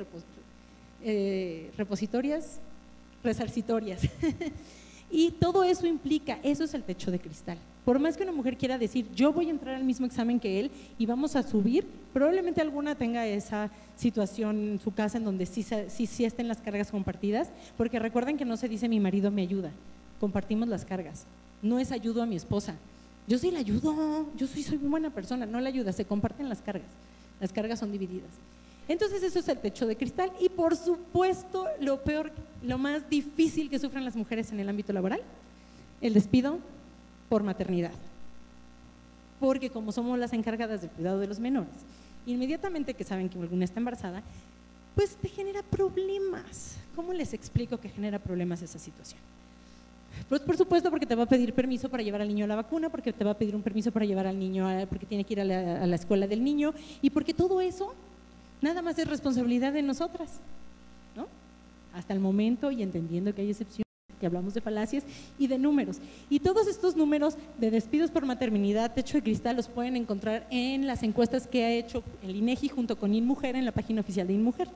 resarcitorias. Y todo eso implica, eso es el techo de cristal. Por más que una mujer quiera decir, yo voy a entrar al mismo examen que él y vamos a subir, probablemente alguna tenga esa situación en su casa en donde sí estén las cargas compartidas, porque recuerden que no se dice mi marido me ayuda, compartimos las cargas, no es ayudo a mi esposa, yo sí la ayudo, yo soy muy buena persona, no la ayuda, se comparten las cargas son divididas. Entonces eso es el techo de cristal y por supuesto lo peor, lo más difícil que sufren las mujeres en el ámbito laboral, el despido por maternidad. Porque como somos las encargadas del cuidado de los menores, inmediatamente que saben que alguna está embarazada, pues te genera problemas. ¿Cómo les explico que genera problemas esa situación? Pues por supuesto porque te va a pedir permiso para llevar al niño a la vacuna, porque te va a pedir un permiso para llevar al niño, porque tiene que ir a la escuela del niño y porque todo eso nada más es responsabilidad de nosotras, ¿no? Hasta el momento y entendiendo que hay excepciones, que hablamos de falacias y de números. Y todos estos números de despidos por maternidad, techo de cristal, los pueden encontrar en las encuestas que ha hecho el INEGI junto con INMujer en la página oficial de INMujer.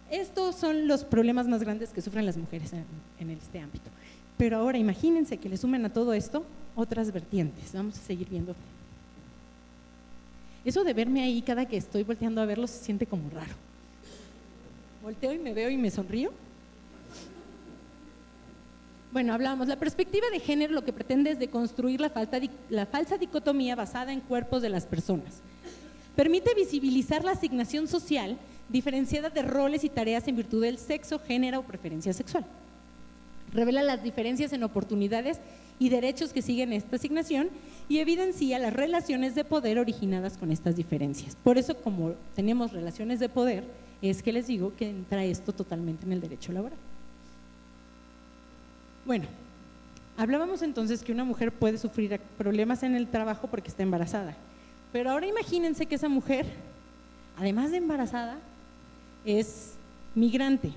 Estos son los problemas más grandes que sufren las mujeres en este ámbito. Pero ahora imagínense que le sumen a todo esto otras vertientes. Vamos a seguir viendo. Eso de verme ahí cada que estoy volteando a verlo se siente como raro. Volteo y me veo y me sonrío. Bueno, hablamos, la perspectiva de género lo que pretende es deconstruir la falsa dicotomía basada en cuerpos de las personas. Permite visibilizar la asignación social diferenciada de roles y tareas en virtud del sexo, género o preferencia sexual. Revela las diferencias en oportunidades y derechos que siguen esta asignación y evidencia las relaciones de poder originadas con estas diferencias. Por eso, como tenemos relaciones de poder, es que les digo que entra esto totalmente en el derecho laboral. Bueno, hablábamos entonces que una mujer puede sufrir problemas en el trabajo porque está embarazada, pero ahora imagínense que esa mujer, además de embarazada, es migrante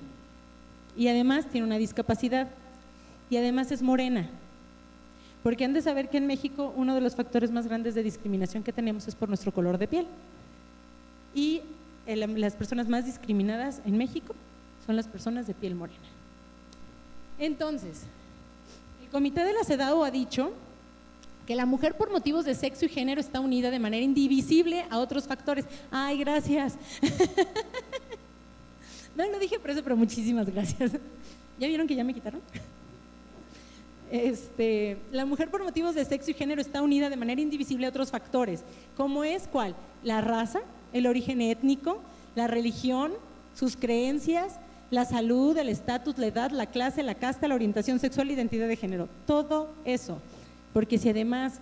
y además tiene una discapacidad y además es morena, porque han de saber que en México uno de los factores más grandes de discriminación que tenemos es por nuestro color de piel y las personas más discriminadas en México son las personas de piel morena. Entonces, el Comité de la CEDAW ha dicho que la mujer por motivos de sexo y género está unida de manera indivisible a otros factores. Ay, gracias. No lo dije por eso, pero muchísimas gracias. ¿Ya vieron que ya me quitaron? La mujer por motivos de sexo y género está unida de manera indivisible a otros factores, como es ¿cuál? La raza, el origen étnico, la religión, sus creencias, la salud, el estatus, la edad, la clase, la casta, la orientación sexual, la identidad de género, todo eso. Porque si además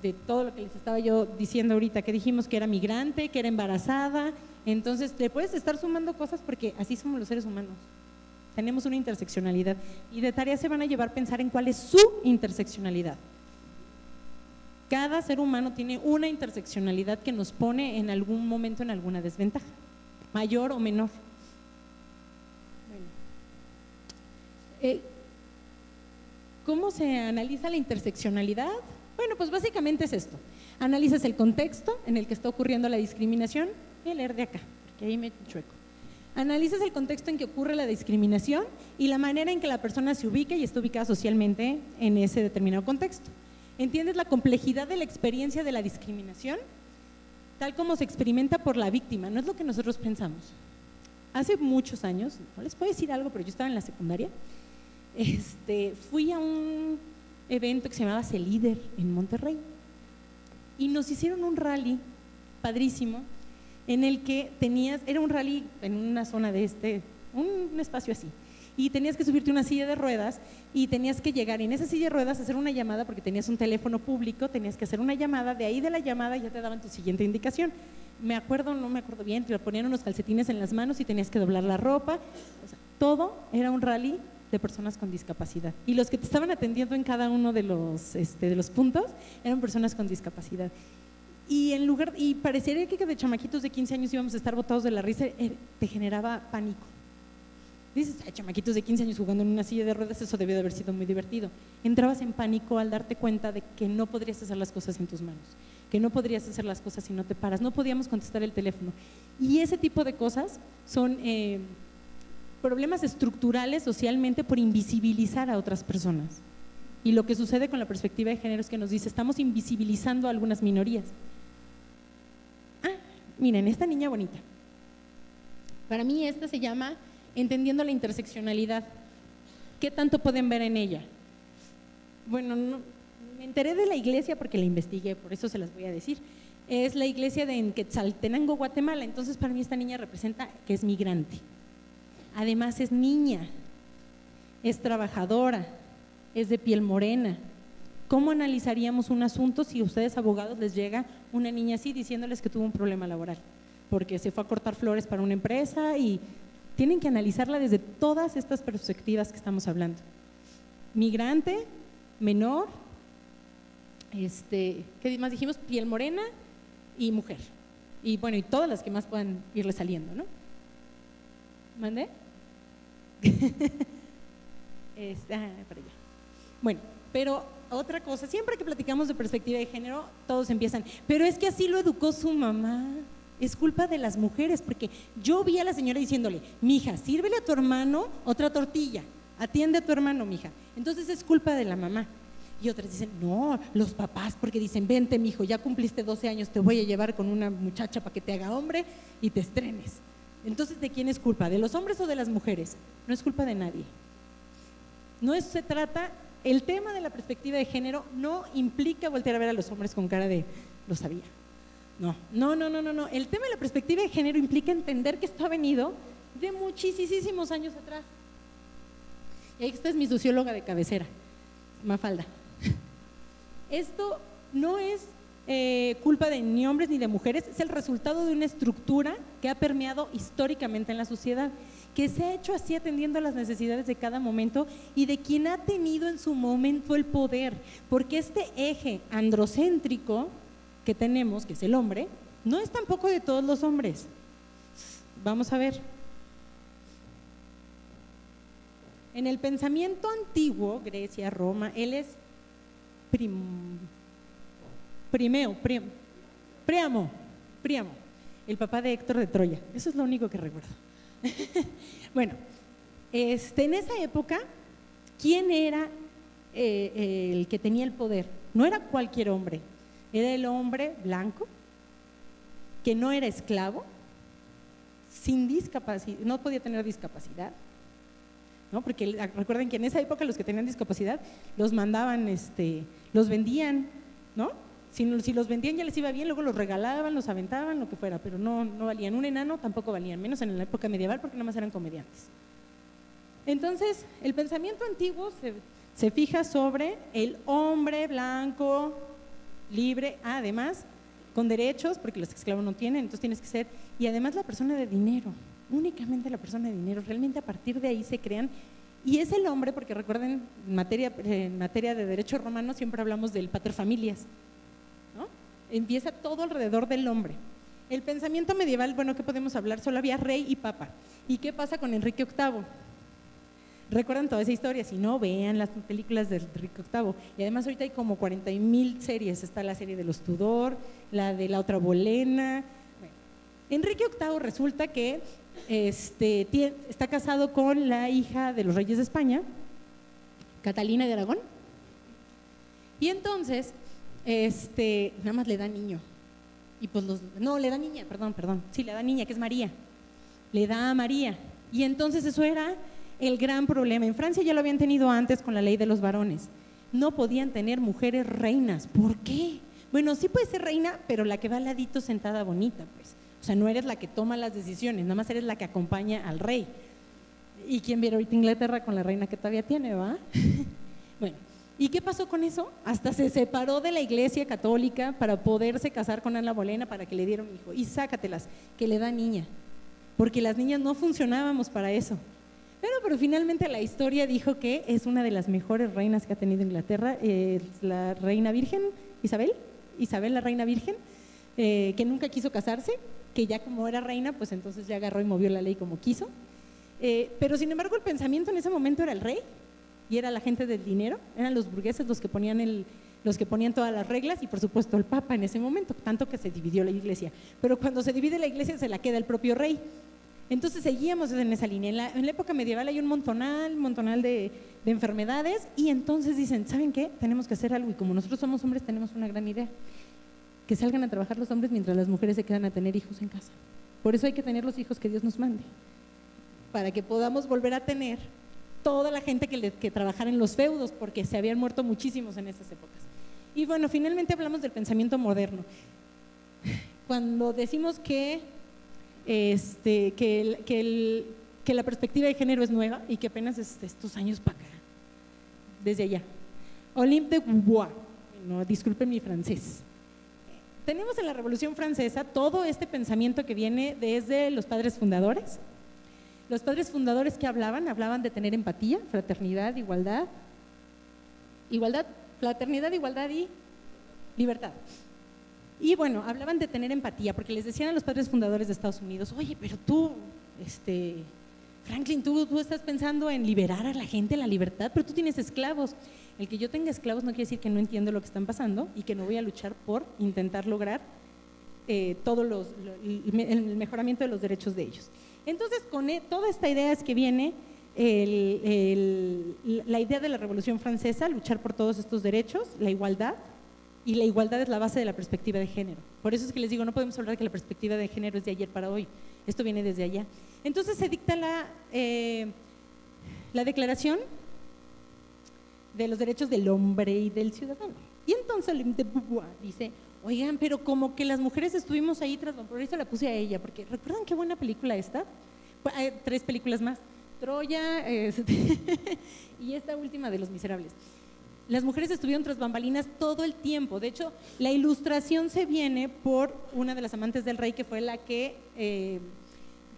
de todo lo que les estaba yo diciendo ahorita, que dijimos que era migrante, que era embarazada, entonces le puedes estar sumando cosas porque así somos los seres humanos. Tenemos una interseccionalidad y de tarea se van a llevar a pensar en cuál es su interseccionalidad. Cada ser humano tiene una interseccionalidad que nos pone en algún momento en alguna desventaja, mayor o menor. Bueno. ¿Cómo se analiza la interseccionalidad? Bueno, pues básicamente es esto. Analizas el contexto en el que está ocurriendo la discriminación. Voy a leer de acá, porque ahí me chueco. Analizas el contexto en que ocurre la discriminación y la manera en que la persona se ubica y está ubicada socialmente en ese determinado contexto. ¿Entiendes la complejidad de la experiencia de la discriminación? Tal como se experimenta por la víctima, no es lo que nosotros pensamos. Hace muchos años, no les puedo decir algo, pero yo estaba en la secundaria, fui a un evento que se llamaba CELíder en Monterrey y nos hicieron un rally padrísimo en el que era un rally en una zona de un espacio así, y tenías que subirte a una silla de ruedas y tenías que llegar en esa silla de ruedas a hacer una llamada porque tenías un teléfono público, tenías que hacer una llamada, de ahí de la llamada ya te daban tu siguiente indicación. No me acuerdo bien, te ponían unos calcetines en las manos y tenías que doblar la ropa, o sea, todo era un rally de personas con discapacidad y los que te estaban atendiendo en cada uno de los puntos eran personas con discapacidad. Y parecería que de chamaquitos de 15 años íbamos a estar botados de la risa, te generaba pánico. Dices, ay, chamaquitos de 15 años jugando en una silla de ruedas, eso debió de haber sido muy divertido. Entrabas en pánico al darte cuenta de que no podrías hacer las cosas en tus manos, que no podrías hacer las cosas si no te paras, no podíamos contestar el teléfono. Y ese tipo de cosas son problemas estructurales socialmente por invisibilizar a otras personas. Y lo que sucede con la perspectiva de género es que nos dice, estamos invisibilizando a algunas minorías. Miren, esta niña bonita. Para mí esta se llama Entendiendo la interseccionalidad. ¿Qué tanto pueden ver en ella? Bueno, me enteré de la iglesia porque la investigué, por eso se las voy a decir. Es la iglesia de Quetzaltenango, Guatemala. Entonces para mí esta niña representa que es migrante. Además es niña, es trabajadora, es de piel morena. ¿Cómo analizaríamos un asunto si a ustedes abogados les llega una niña así diciéndoles que tuvo un problema laboral? Porque se fue a cortar flores para una empresa y tienen que analizarla desde todas estas perspectivas que estamos hablando. Migrante, menor, ¿qué más dijimos? Piel morena y mujer. Y bueno, y todas las que más puedan irle saliendo, ¿no? ¿Mande? Para allá. Bueno, pero otra cosa, siempre que platicamos de perspectiva de género, todos empiezan, pero es que así lo educó su mamá. Es culpa de las mujeres, porque yo vi a la señora diciéndole, mija, sírvele a tu hermano otra tortilla, atiende a tu hermano, mija. Entonces es culpa de la mamá. Y otras dicen, no, los papás, porque dicen, vente, mijo, ya cumpliste 12 años, te voy a llevar con una muchacha para que te haga hombre y te estrenes. Entonces, ¿de quién es culpa? ¿De los hombres o de las mujeres? No es culpa de nadie. Se trata, el tema de la perspectiva de género no implica voltear a ver a los hombres con cara de, lo sabía. No. El tema de la perspectiva de género implica entender que esto ha venido de muchísimos años atrás. Y ahí esta es mi socióloga de cabecera, Mafalda. Esto no es culpa de ni hombres ni de mujeres, es el resultado de una estructura que ha permeado históricamente en la sociedad, que se ha hecho así atendiendo a las necesidades de cada momento y de quien ha tenido en su momento el poder, porque este eje androcéntrico que tenemos, que es el hombre, no es tampoco de todos los hombres. Vamos a ver. En el pensamiento antiguo, Grecia, Roma, él es Príamo, el papá de Héctor de Troya. Eso es lo único que recuerdo. Bueno, en esa época ¿quién era el que tenía el poder? No era cualquier hombre, era el hombre blanco, que no era esclavo, sin discapacidad, no podía tener discapacidad, ¿no? Porque recuerden que en esa época los que tenían discapacidad los mandaban, los vendían, ¿no? Si los vendían ya les iba bien, luego los regalaban, los aventaban, lo que fuera, pero no valían. Un enano tampoco valían, menos en la época medieval porque nada más eran comediantes. Entonces, el pensamiento antiguo se fija sobre el hombre blanco, libre, además con derechos, porque los esclavos no tienen, entonces tienes que ser, y además la persona de dinero, únicamente la persona de dinero, realmente a partir de ahí se crean, y es el hombre, porque recuerden, en materia de derecho romano siempre hablamos del paterfamilias, ¿no? Empieza todo alrededor del hombre. El pensamiento medieval, bueno, ¿qué podemos hablar? Solo había rey y papa. ¿Y qué pasa con Enrique VIII? Recuerdan toda esa historia, si no, vean las películas de Enrique VIII. Y además ahorita hay como 40,000 series, está la serie de los Tudor, la de la otra Bolena. Bueno, Enrique VIII resulta que está casado con la hija de los reyes de España, Catalina de Aragón, y entonces nada más le da niño, y pues le da niña, perdón, sí, le da niña, que es María, le da a María, y entonces eso era el gran problema. En Francia ya lo habían tenido antes con la ley de los varones, no podían tener mujeres reinas. ¿Por qué? Bueno, sí puede ser reina, pero la que va al ladito sentada bonita, pues. O sea, no eres la que toma las decisiones, nada más eres la que acompaña al rey. ¿Y quién viene ahorita Inglaterra con la reina que todavía tiene, va? Bueno, ¿y qué pasó con eso? Hasta se separó de la iglesia católica para poderse casar con Ana Bolena para que le diera un hijo. Y sácatelas, que le da niña, porque las niñas no funcionábamos para eso. Pero finalmente la historia dijo que es una de las mejores reinas que ha tenido Inglaterra, la reina virgen, Isabel la reina virgen, que nunca quiso casarse, que ya como era reina, pues entonces ya agarró y movió la ley como quiso. Pero sin embargo el pensamiento en ese momento era el rey y era la gente del dinero, eran los burgueses los que ponían todas las reglas, y por supuesto el papa en ese momento, tanto que se dividió la iglesia. Pero cuando se divide la iglesia se la queda el propio rey. Entonces seguíamos en esa línea. En la época medieval hay un montonal de enfermedades, y entonces dicen, ¿saben qué? Tenemos que hacer algo, y como nosotros somos hombres tenemos una gran idea, que salgan a trabajar los hombres mientras las mujeres se quedan a tener hijos en casa. Por eso hay que tener los hijos que Dios nos mande, para que podamos volver a tener toda la gente que trabajara en los feudos, porque se habían muerto muchísimos en esas épocas. Y bueno, finalmente hablamos del pensamiento moderno. Cuando decimos que la perspectiva de género es nueva y que apenas estos años para acá, desde allá. Olympe de Gouges, no, disculpen mi francés. Tenemos en la Revolución Francesa todo este pensamiento que viene desde los padres fundadores. Los padres fundadores que hablaban de tener empatía, fraternidad, fraternidad, igualdad y libertad. Y bueno, hablaban de tener empatía, porque les decían a los padres fundadores de Estados Unidos, oye, pero tú, Franklin, tú estás pensando en liberar a la gente, la libertad, pero tú tienes esclavos. El que yo tenga esclavos no quiere decir que no entiendo lo que están pasando y que no voy a luchar por intentar lograr el mejoramiento de los derechos de ellos. Entonces, con toda esta idea es que viene la idea de la Revolución Francesa, luchar por todos estos derechos, la igualdad, y la igualdad es la base de la perspectiva de género. Por eso es que les digo, no podemos hablar que la perspectiva de género es de ayer para hoy, esto viene desde allá. Entonces se dicta la Declaración de los Derechos del Hombre y del Ciudadano. Y entonces Olympe de Gouges dice, oigan, pero como que las mujeres estuvimos ahí tras, por eso la puse a ella, porque ¿recuerdan qué buena película esta? Hay 3 películas más, Troya y esta última de Los Miserables. Las mujeres estuvieron tras bambalinas todo el tiempo. De hecho, la ilustración se viene por una de las amantes del rey, que fue la que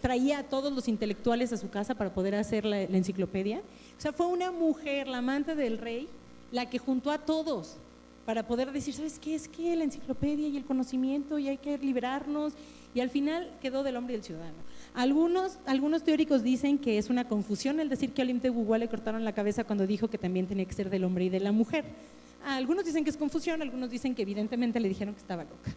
traía a todos los intelectuales a su casa para poder hacer la enciclopedia. O sea, fue una mujer, la amante del rey, la que juntó a todos para poder decir, ¿sabes qué? Es que la enciclopedia y el conocimiento, y hay que liberarnos, y al final quedó del hombre y del ciudadano. Algunos teóricos dicen que es una confusión el decir que a Olympe de Gouges le cortaron la cabeza cuando dijo que también tenía que ser del hombre y de la mujer. Algunos dicen que es confusión, algunos dicen que evidentemente le dijeron que estaba loca,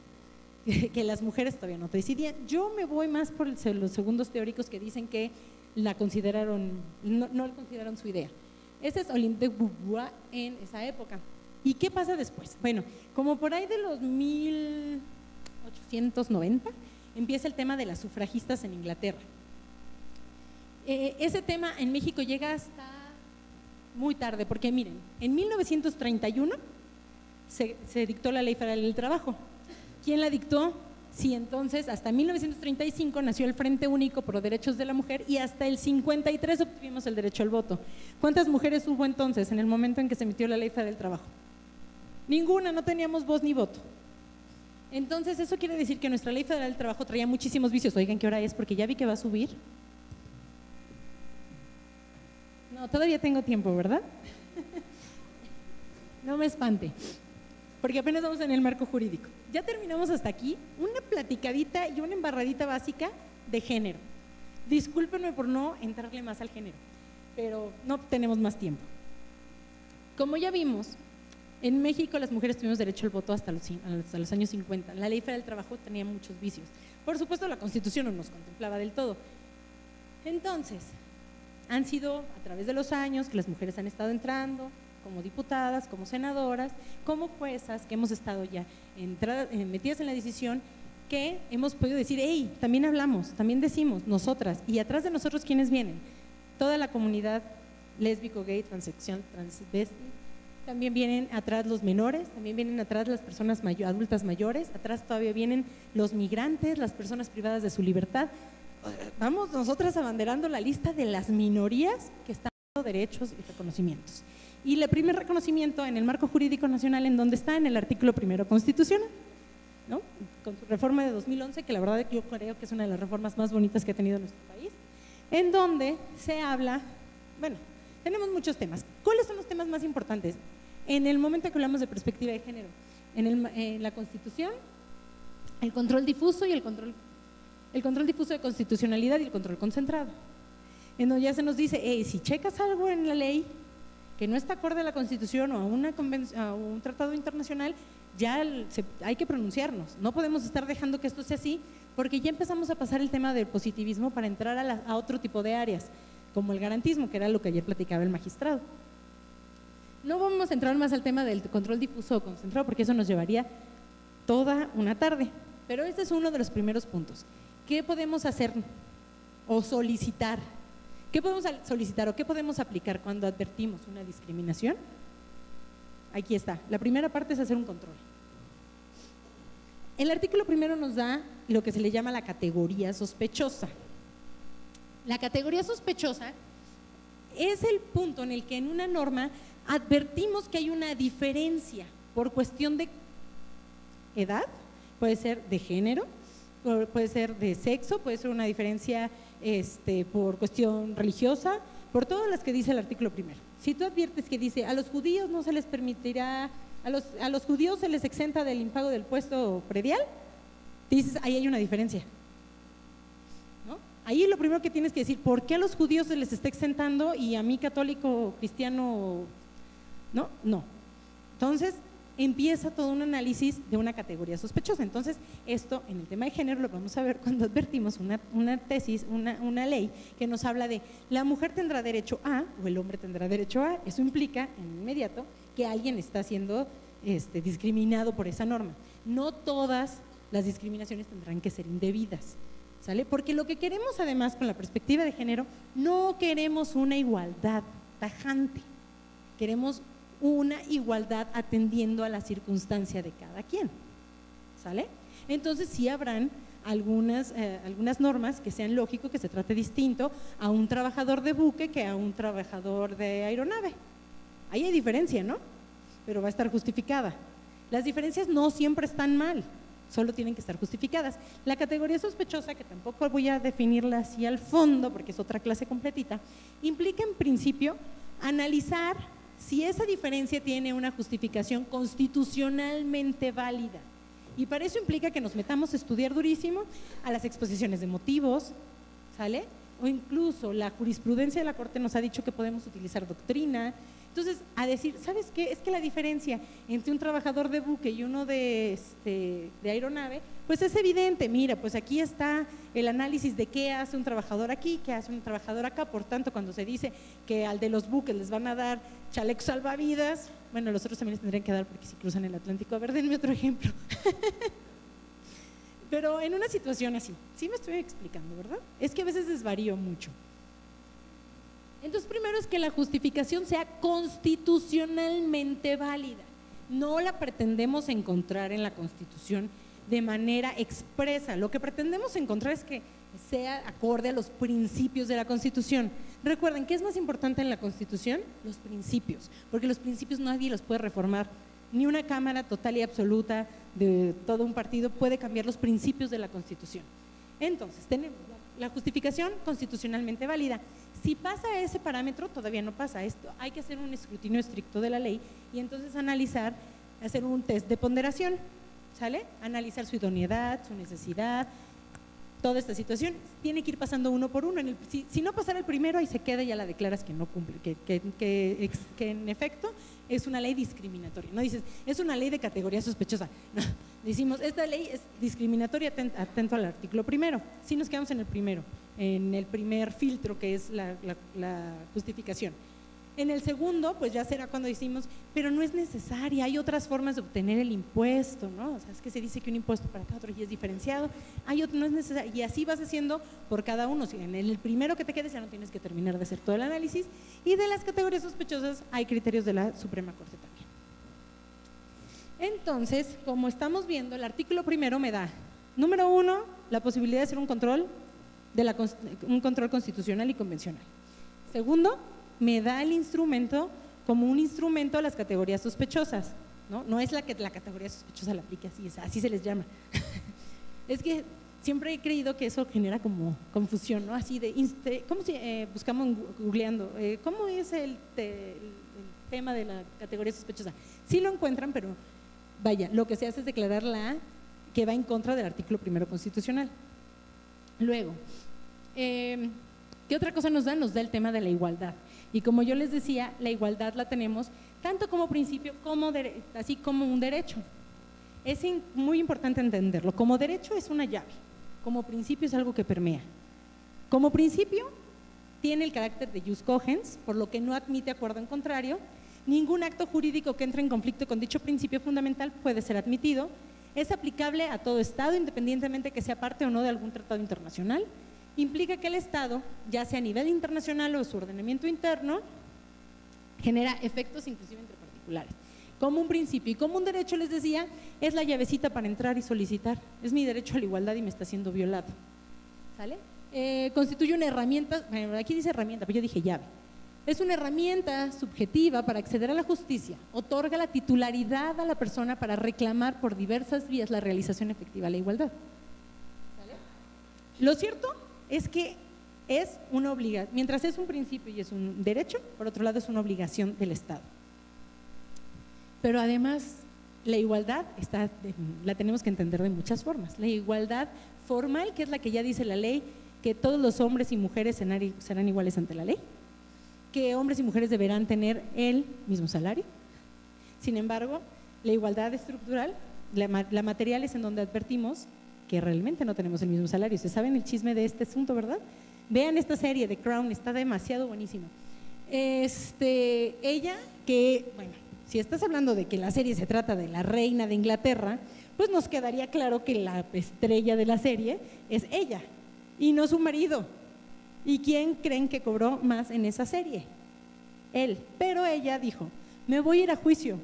que las mujeres todavía no decidían. Yo me voy más por los segundos teóricos que dicen que la consideraron, no le consideraron su idea. Ese es Olympe de Beauvoir en esa época. ¿Y qué pasa después? Bueno, como por ahí de los 1890 empieza el tema de las sufragistas en Inglaterra. Ese tema en México llega hasta muy tarde, porque miren, en 1931 se dictó la Ley Federal del Trabajo. ¿Quién la dictó? Sí, entonces hasta 1935 nació el Frente Único por los Derechos de la Mujer y hasta el 53 obtuvimos el derecho al voto. ¿Cuántas mujeres hubo entonces en el momento en que se emitió la Ley Federal del Trabajo? Ninguna, no teníamos voz ni voto. Entonces eso quiere decir que nuestra Ley Federal del Trabajo traía muchísimos vicios. Oigan, ¿qué hora es? Porque ya vi que va a subir. No, todavía tengo tiempo, ¿verdad? No me espante, porque apenas vamos en el marco jurídico. Ya terminamos hasta aquí, una platicadita y una embarradita básica de género. Discúlpenme por no entrarle más al género, pero no tenemos más tiempo. Como ya vimos, en México las mujeres tuvimos derecho al voto hasta los años 50. La Ley Federal del Trabajo tenía muchos vicios. Por supuesto, la Constitución no nos contemplaba del todo. Entonces, han sido a través de los años que las mujeres han estado entrando como diputadas, como senadoras, como juezas, que hemos estado ya metidas en la decisión, que hemos podido decir, hey, también hablamos, también decimos, nosotras, y atrás de nosotros, ¿quiénes vienen? Toda la comunidad lésbico, gay, transexual, transvesti, también vienen atrás los menores, también vienen atrás las personas adultas mayores, atrás todavía vienen los migrantes, las personas privadas de su libertad. Vamos nosotras abanderando la lista de las minorías que están dando derechos y reconocimientos. Y el primer reconocimiento en el marco jurídico nacional, en donde está en el artículo primero constitucional, ¿no? Con su reforma de 2011, que la verdad yo creo que es una de las reformas más bonitas que ha tenido nuestro país, en donde se habla, bueno, tenemos muchos temas. ¿Cuáles son los temas más importantes? En el momento que hablamos de perspectiva de género, en la Constitución, el control difuso y el control difuso de constitucionalidad y el control concentrado. En donde ya se nos dice, hey, si checas algo en la ley que no está acorde a la Constitución o a un tratado internacional, ya hay que pronunciarnos. No podemos estar dejando que esto sea así, porque ya empezamos a pasar el tema del positivismo para entrar a otro tipo de áreas, como el garantismo, que era lo que ayer platicaba el magistrado. No vamos a entrar más al tema del control difuso o concentrado, porque eso nos llevaría toda una tarde, pero este es uno de los primeros puntos. ¿Qué podemos hacer o solicitar? ¿Qué podemos solicitar o qué podemos aplicar cuando advertimos una discriminación? Aquí está. La primera parte es hacer un control. El artículo primero nos da lo que se le llama la categoría sospechosa. La categoría sospechosa es el punto en el que en una norma advertimos que hay una diferencia por cuestión de edad, puede ser de género, puede ser de sexo, puede ser una diferencia por cuestión religiosa, por todas las que dice el artículo primero. Si tú adviertes que dice a los judíos no se les permitirá, a los judíos se les exenta del impago del impuesto predial, dices ahí hay una diferencia, ¿no? Ahí lo primero que tienes que decir, ¿por qué a los judíos se les está exentando y a mí católico cristiano no? No. Entonces empieza todo un análisis de una categoría sospechosa. Entonces, esto en el tema de género lo vamos a ver cuando advertimos una tesis, una ley que nos habla de la mujer tendrá derecho a o el hombre tendrá derecho a. Eso implica en inmediato que alguien está siendo discriminado por esa norma. No todas las discriminaciones tendrán que ser indebidas, ¿sale? Porque lo que queremos además con la perspectiva de género, no queremos una igualdad tajante, queremos una igualdad atendiendo a la circunstancia de cada quien, ¿sale? Entonces sí habrán algunas normas que sean lógico que se trate distinto a un trabajador de buque que a un trabajador de aeronave. Ahí hay diferencia, ¿no? Pero va a estar justificada. Las diferencias no siempre están mal, solo tienen que estar justificadas. La categoría sospechosa, que tampoco voy a definirla así al fondo porque es otra clase completita, implica en principio analizar si esa diferencia tiene una justificación constitucionalmente válida. Y para eso implica que nos metamos a estudiar durísimo a las exposiciones de motivos, ¿sale? O incluso la jurisprudencia de la Corte nos ha dicho que podemos utilizar doctrina, Entonces, a decir, ¿sabes qué? Es que la diferencia entre un trabajador de buque y uno de aeronave, pues es evidente. Mira, pues aquí está el análisis de qué hace un trabajador aquí, qué hace un trabajador acá. Por tanto, cuando se dice que al de los buques les van a dar chalecos salvavidas, bueno, los otros también les tendrían que dar porque si cruzan el Atlántico. A ver, denme otro ejemplo. Pero en una situación así, sí me estoy explicando, ¿verdad? Es que a veces desvarío mucho. Entonces, primero es que la justificación sea constitucionalmente válida. No la pretendemos encontrar en la Constitución de manera expresa. Lo que pretendemos encontrar es que sea acorde a los principios de la Constitución. Recuerden, ¿qué es más importante en la Constitución? Los principios, porque los principios nadie los puede reformar. Ni una Cámara total y absoluta de todo un partido puede cambiar los principios de la Constitución. Entonces, tenemos la justificación constitucionalmente válida. Si pasa ese parámetro, todavía no pasa esto. Hay que hacer un escrutinio estricto de la ley y entonces analizar, hacer un test de ponderación, ¿sale? Analizar su idoneidad, su necesidad, toda esta situación. Tiene que ir pasando uno por uno. Si no pasara el primero, ahí se queda y ya la declaras que no cumple, que en efecto es una ley discriminatoria. No dices, es una ley de categoría sospechosa. No, decimos, esta ley es discriminatoria atento al artículo primero. Si nos quedamos en el primero, en el primer filtro que es la justificación. En el segundo, pues ya será cuando decimos, pero no es necesaria, hay otras formas de obtener el impuesto, ¿no? O sea, es que se dice que un impuesto para cada otro y es diferenciado, hay otro, no es necesario, y así vas haciendo por cada uno. Si en el primero que te quedes ya no tienes que terminar de hacer todo el análisis, y de las categorías sospechosas hay criterios de la Suprema Corte también. Entonces, como estamos viendo, el artículo primero me da, número 1, la posibilidad de hacer un control constitucional y convencional. Segundo, me da el instrumento como un instrumento a las categorías sospechosas, ¿no? No es la categoría sospechosa la aplique así, así se les llama. Es que siempre he creído que eso genera como confusión, ¿no? Así de, ¿cómo si buscamos googleando? ¿Cómo es el tema de la categoría sospechosa? Sí lo encuentran, pero vaya, lo que se hace es declarar la A que va en contra del artículo primero constitucional. Luego, ¿qué otra cosa nos da? Nos da el tema de la igualdad. Y como yo les decía, la igualdad la tenemos tanto como principio como así como un derecho. Es muy importante entenderlo. Como derecho es una llave, como principio es algo que permea. Como principio tiene el carácter de jus cogens, por lo que no admite acuerdo en contrario. Ningún acto jurídico que entre en conflicto con dicho principio fundamental puede ser admitido. Es aplicable a todo Estado, independientemente que sea parte o no de algún tratado internacional. Implica que el Estado, ya sea a nivel internacional o su ordenamiento interno, genera efectos inclusive entre particulares. Como un principio y como un derecho, les decía, es la llavecita para entrar y solicitar. Es mi derecho a la igualdad y me está siendo violado. ¿Sale? Constituye una herramienta, bueno, aquí dice herramienta, pero yo dije llave. Es una herramienta subjetiva para acceder a la justicia. Otorga la titularidad a la persona para reclamar por diversas vías la realización efectiva de la igualdad. ¿Sale? Lo cierto es que es una obligación, mientras es un principio y es un derecho, por otro lado es una obligación del Estado. Pero además la igualdad la tenemos que entender de muchas formas. La igualdad formal, que es la que ya dice la ley, que todos los hombres y mujeres serán iguales ante la ley, que hombres y mujeres deberán tener el mismo salario. Sin embargo, la igualdad estructural, la material es en donde advertimos que realmente no tenemos el mismo salario. ¿Se saben el chisme de este asunto, verdad? Vean esta serie de Crown, está demasiado buenísima. Ella que, bueno, si estás hablando de que la serie se trata de la reina de Inglaterra, pues nos quedaría claro que la estrella de la serie es ella y no su marido. ¿Y quién creen que cobró más en esa serie? Él. Pero ella dijo, me voy a ir a juicio.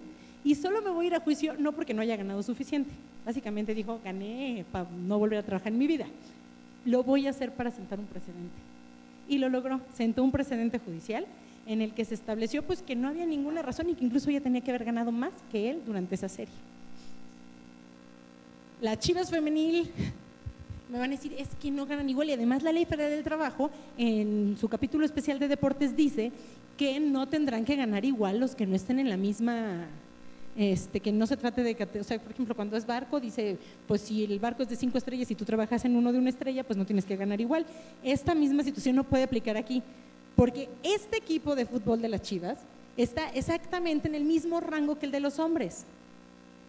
Y solo me voy a ir a juicio no porque no haya ganado suficiente. Básicamente dijo, gané para no volver a trabajar en mi vida. Lo voy a hacer para sentar un precedente. Y lo logró, sentó un precedente judicial en el que se estableció pues que no había ninguna razón y que incluso ella tenía que haber ganado más que él durante esa serie. La Chivas femenil, me van a decir, es que no ganan igual, y además la Ley Federal del Trabajo en su capítulo especial de deportes dice que no tendrán que ganar igual los que no estén en la misma, que no se trate de, o sea, por ejemplo, cuando es barco, dice, pues si el barco es de 5 estrellas y tú trabajas en uno de 1 estrella, pues no tienes que ganar igual. Esta misma situación no puede aplicar aquí, porque este equipo de fútbol de las Chivas está exactamente en el mismo rango que el de los hombres.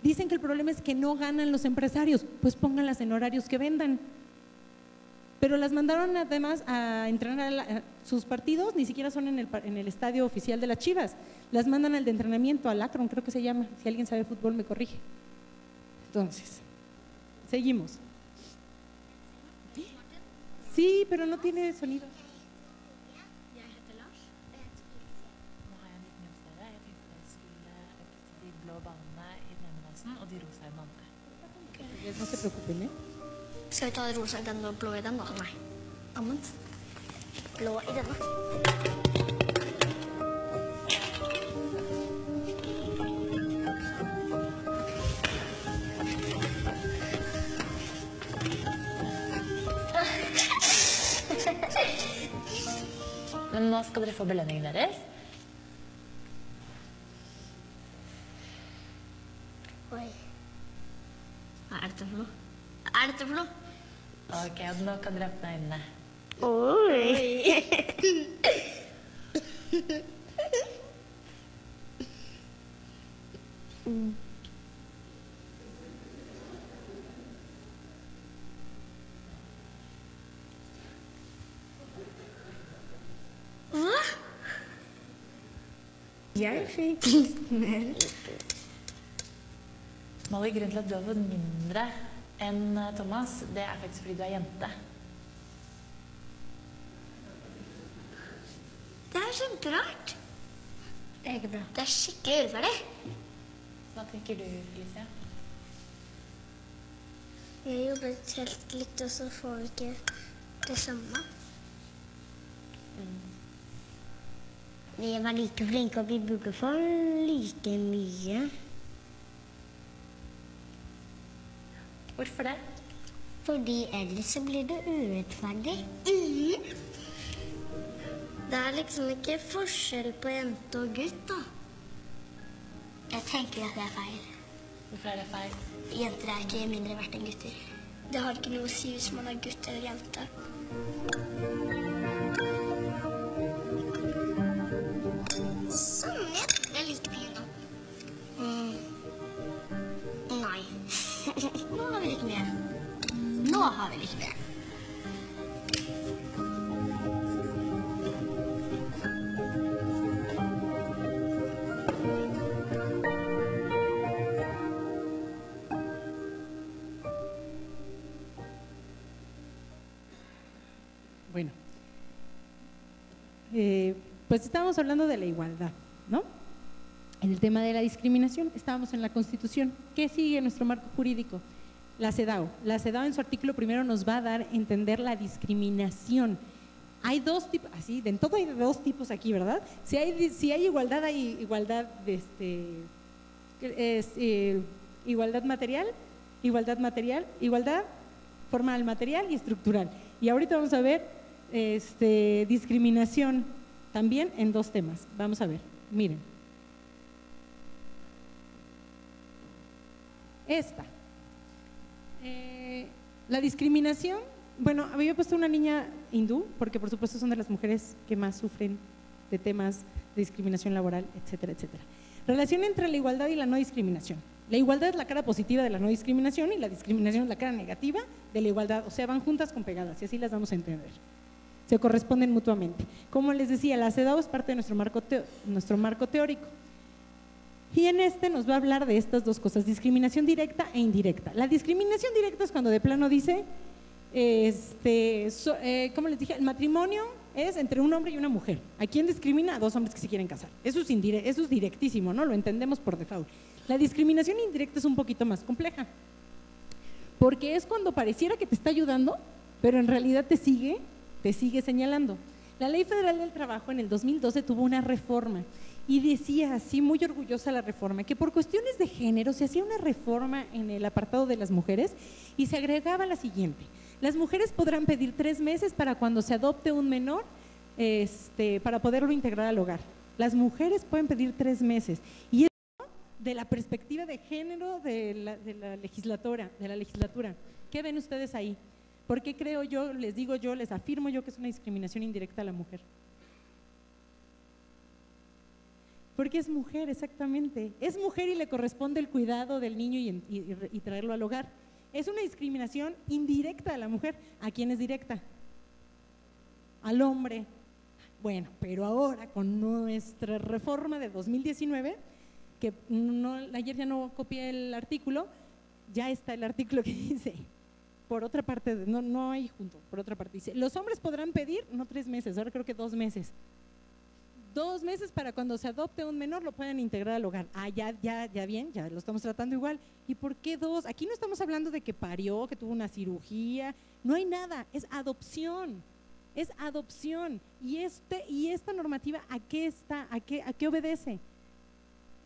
Dicen que el problema es que no ganan los empresarios, pues pónganlas en horarios que vendan. Pero las mandaron además a entrenar sus partidos, ni siquiera son en el estadio oficial de las Chivas, las mandan al de entrenamiento, al Akron creo que se llama, si alguien sabe fútbol me corrige. Entonces, seguimos. Sí, pero no tiene sonido. Jeg heter Lars. Nå har jeg en liten jobb til dere. Jeg tenkte jeg skulle øke de blå ballene i den ene vasen og de rosa i den andre. No se preocupen, ¿eh? Skal vi ta rosa i den og blå i den, da? Nei. Annet. Blå i denne. Men nå skal dere få belønningen deres. Oi. Hva er dette for noe? Hva er dette for noe? Ok, og nå kan dere åpne øynene. Oi. Hva? Jeg fikk Molly, grunnen til at du har fått mindre enn Thomas, det er faktisk fordi du er jente. Det er kjemperart. Det er ikke bra. Det er skikkelig urettferdig. Hva tenker du, Felicia? Jeg jobbet helt likt, og så får vi ikke det samme. Vi var like flinke, og vi burde få like mye. Hvorfor det? Fordi ellers så blir det urettferdig. Det er liksom ikke forskjell på jente og gutt, da. Jeg tenker at det er feil. Hvorfor er det feil? Jenter er ikke mindre verdt enn gutter. Det har ikke noe å si hvis man er gutt eller jente. Sånn, jeg er like fin da. Nei. Nå har vi litt mer. Nå har vi litt mer. Bueno, pues estábamos hablando de la igualdad, ¿no? En el tema de la discriminación, estábamos en la Constitución. ¿Qué sigue en nuestro marco jurídico? La CEDAW. La CEDAW en su artículo primero nos va a dar a entender la discriminación. Hay dos tipos, así, en todo hay dos tipos aquí, ¿verdad? Si hay igualdad, hay igualdad, igualdad material, igualdad formal, material y estructural. Y ahorita vamos a ver discriminación también en dos temas. Vamos a ver, miren. La discriminación, bueno, había puesto una niña hindú, porque por supuesto son de las mujeres que más sufren de temas de discriminación laboral, etcétera, etcétera. Relación entre la igualdad y la no discriminación. La igualdad es la cara positiva de la no discriminación y la discriminación es la cara negativa de la igualdad, o sea, van juntas con pegadas y así las vamos a entender. Se corresponden mutuamente. Como les decía, la CEDAW es parte de nuestro marco teórico. Y en nos va a hablar de estas dos cosas, discriminación directa e indirecta. La discriminación directa es cuando de plano dice, como les dije, el matrimonio es entre un hombre y una mujer. ¿A quién discrimina? A dos hombres que se quieren casar. Eso es directísimo, ¿no? Lo entendemos por default. La discriminación indirecta es un poquito más compleja, porque es cuando pareciera que te está ayudando, pero en realidad te sigue señalando. La Ley Federal del Trabajo en el 2012 tuvo una reforma y decía así, muy orgullosa la reforma, que por cuestiones de género se hacía una reforma en el apartado de las mujeres y se agregaba la siguiente: las mujeres podrán pedir 3 meses para cuando se adopte un menor, para poderlo integrar al hogar. Las mujeres pueden pedir 3 meses y eso de la perspectiva de género de la legislatura. ¿Qué ven ustedes ahí? ¿Por qué creo yo, les afirmo yo que es una discriminación indirecta a la mujer? Porque es mujer, exactamente. Es mujer y le corresponde el cuidado del niño y traerlo al hogar. Es una discriminación indirecta a la mujer. ¿A quién es directa? Al hombre. Bueno, pero ahora con nuestra reforma de 2019, que ayer ya no copié el artículo, ya está el artículo que dice, por otra parte, no hay junto, por otra parte dice, los hombres podrán pedir, no 3 meses, ahora creo que 2 meses. 2 meses para cuando se adopte un menor lo puedan integrar al hogar. Ya bien, ya lo estamos tratando igual. ¿Y por qué 2? Aquí no estamos hablando de que parió, que tuvo una cirugía, no hay nada, es adopción. Es adopción. Y esta normativa, ¿a qué está? ¿A qué obedece?